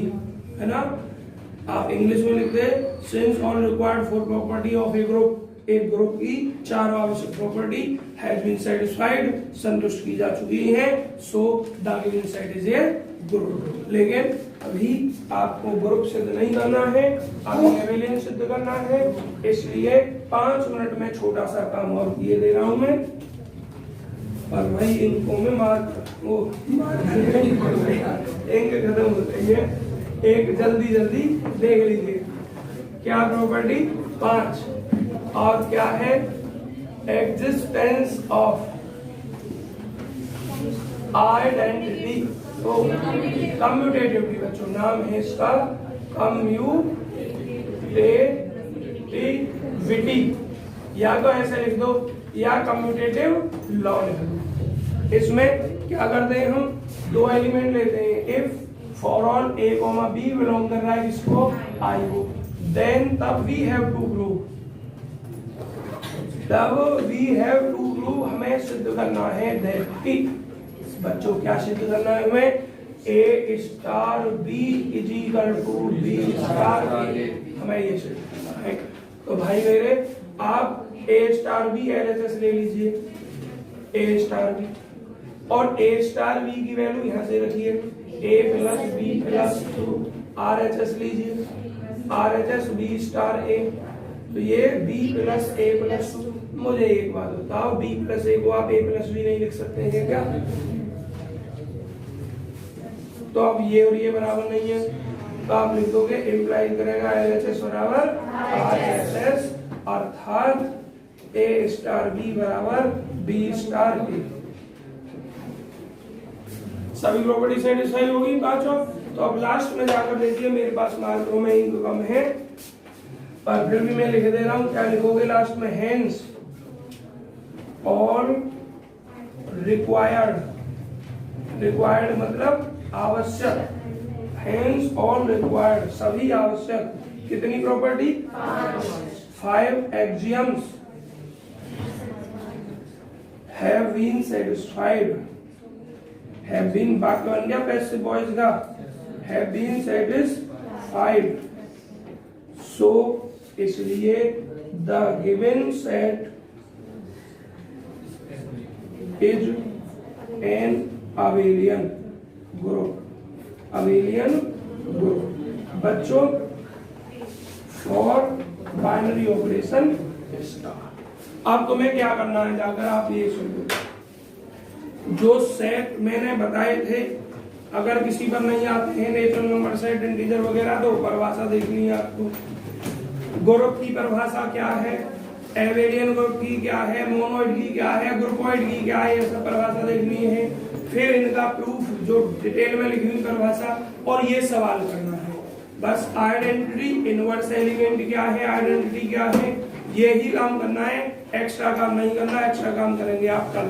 है ना, आप इंग्लिश में लिखते since all required for property of A group, एक ग्रुप की चारों आवश्यक प्रॉपर्टी हैज बीन सेटिस्फाइड, संतुष्ट की जा चुकी है, so the given set is a group. लेकिन अभी आपको ग्रुप सिद्ध नहीं करना है, आपको एबिलियन सिद्ध करना है, इसलिए 5 मिनट में छोटा सा काम और किए दे रहा हूं मैं। और भाई इनको में मार्क वो इंक खत्म होते हैं, एक जल्दी देख लीजिए। क्या प्रॉपर्टी 5, और क्या है, एग्जिस्टेंस ऑफ आइडेंटिटी। तो कम्यूटेटिविटी बच्चों नाम है इसका, कम्यूटेटिविटी, या तो ऐसे लिख दो या कम्यूटेटिव लॉ लिख दो। इसमें क्या करते हैं, हम 2 एलिमेंट लेते हैं, if for all a, b belong कर रहा है इसको I को, देन तब we have to prove, हमें सिद्ध करना है that बच्चों क्या सिद्ध करना है हमें, A star B is equal to B star A, हमें ये सिद्ध करना है। तो भाई मेरे आप A स्टार B LHS ले लीजिए, A स्टार B, और A स्टार B की वैल्यू यहाँ से रखिए, A plus B plus 2 RHS लीजिए, RHS B स्टार A, तो ये B प्लस A प्लस 2। मुझे एक बात बताओ, B प्लस A को आप A प्लस B नहीं लिख सकते हैं क्या, तो अब ये और ये बराबर नहीं है, तो आप लिख दोगे इम्प्लाई करेगा LHS बराबर RHS, अर्थात A स्टार B बराबर B स्टार A। सभी प्रॉपर्टी सेटिस्फाई होगी पांचों। तो अब लास्ट में जाकर देखिए, मेरे पास मार्कों में इंक कम है, पर फिर भी मैं लिख दे रहा हूं, क्या लिखोगे लास्ट में, हेंस ऑल रिक्वायर्ड, रिक्वायर्ड मतलब आवश्यक, हेंस ऑल रिक्वायर्ड सभी आवश्यक, कितनी property, 5 axioms have been satisfied. Have been वाक्य बन गया पैसिव वॉइस का, have been satisfied. So इसलिए the given set is an abelian group. abelian group. बच्चों for binary operation स्टार। अब तुम्हें क्या करना है, जाकर आप ये सुनो, जो सेट मैंने बताए थे, अगर किसी पर नहीं आते हैं नेचुरल नंबर सेट इंटीजर वगैरह, तो परिभाषा देखनी है आपको। ग्रुप की परिभाषा क्या है, एबेलियन ग्रुप की क्या है, मोनोइड की क्या है, ग्रुपोइड की क्या है, ये सब परिभाषा देखनी है। फिर इनका प्रूफ जो डिटेल में लिखी हुई परिभाषा, और ये सवाल करना है बस। आइडेंटिटी इनवर्स एलिमेंट क्या है, आइडेंटिटी क्या है, ये ही काम करना है, एक्स्ट्रा काम नहीं करना। एक्स्ट्रा काम करेंगे आप कल।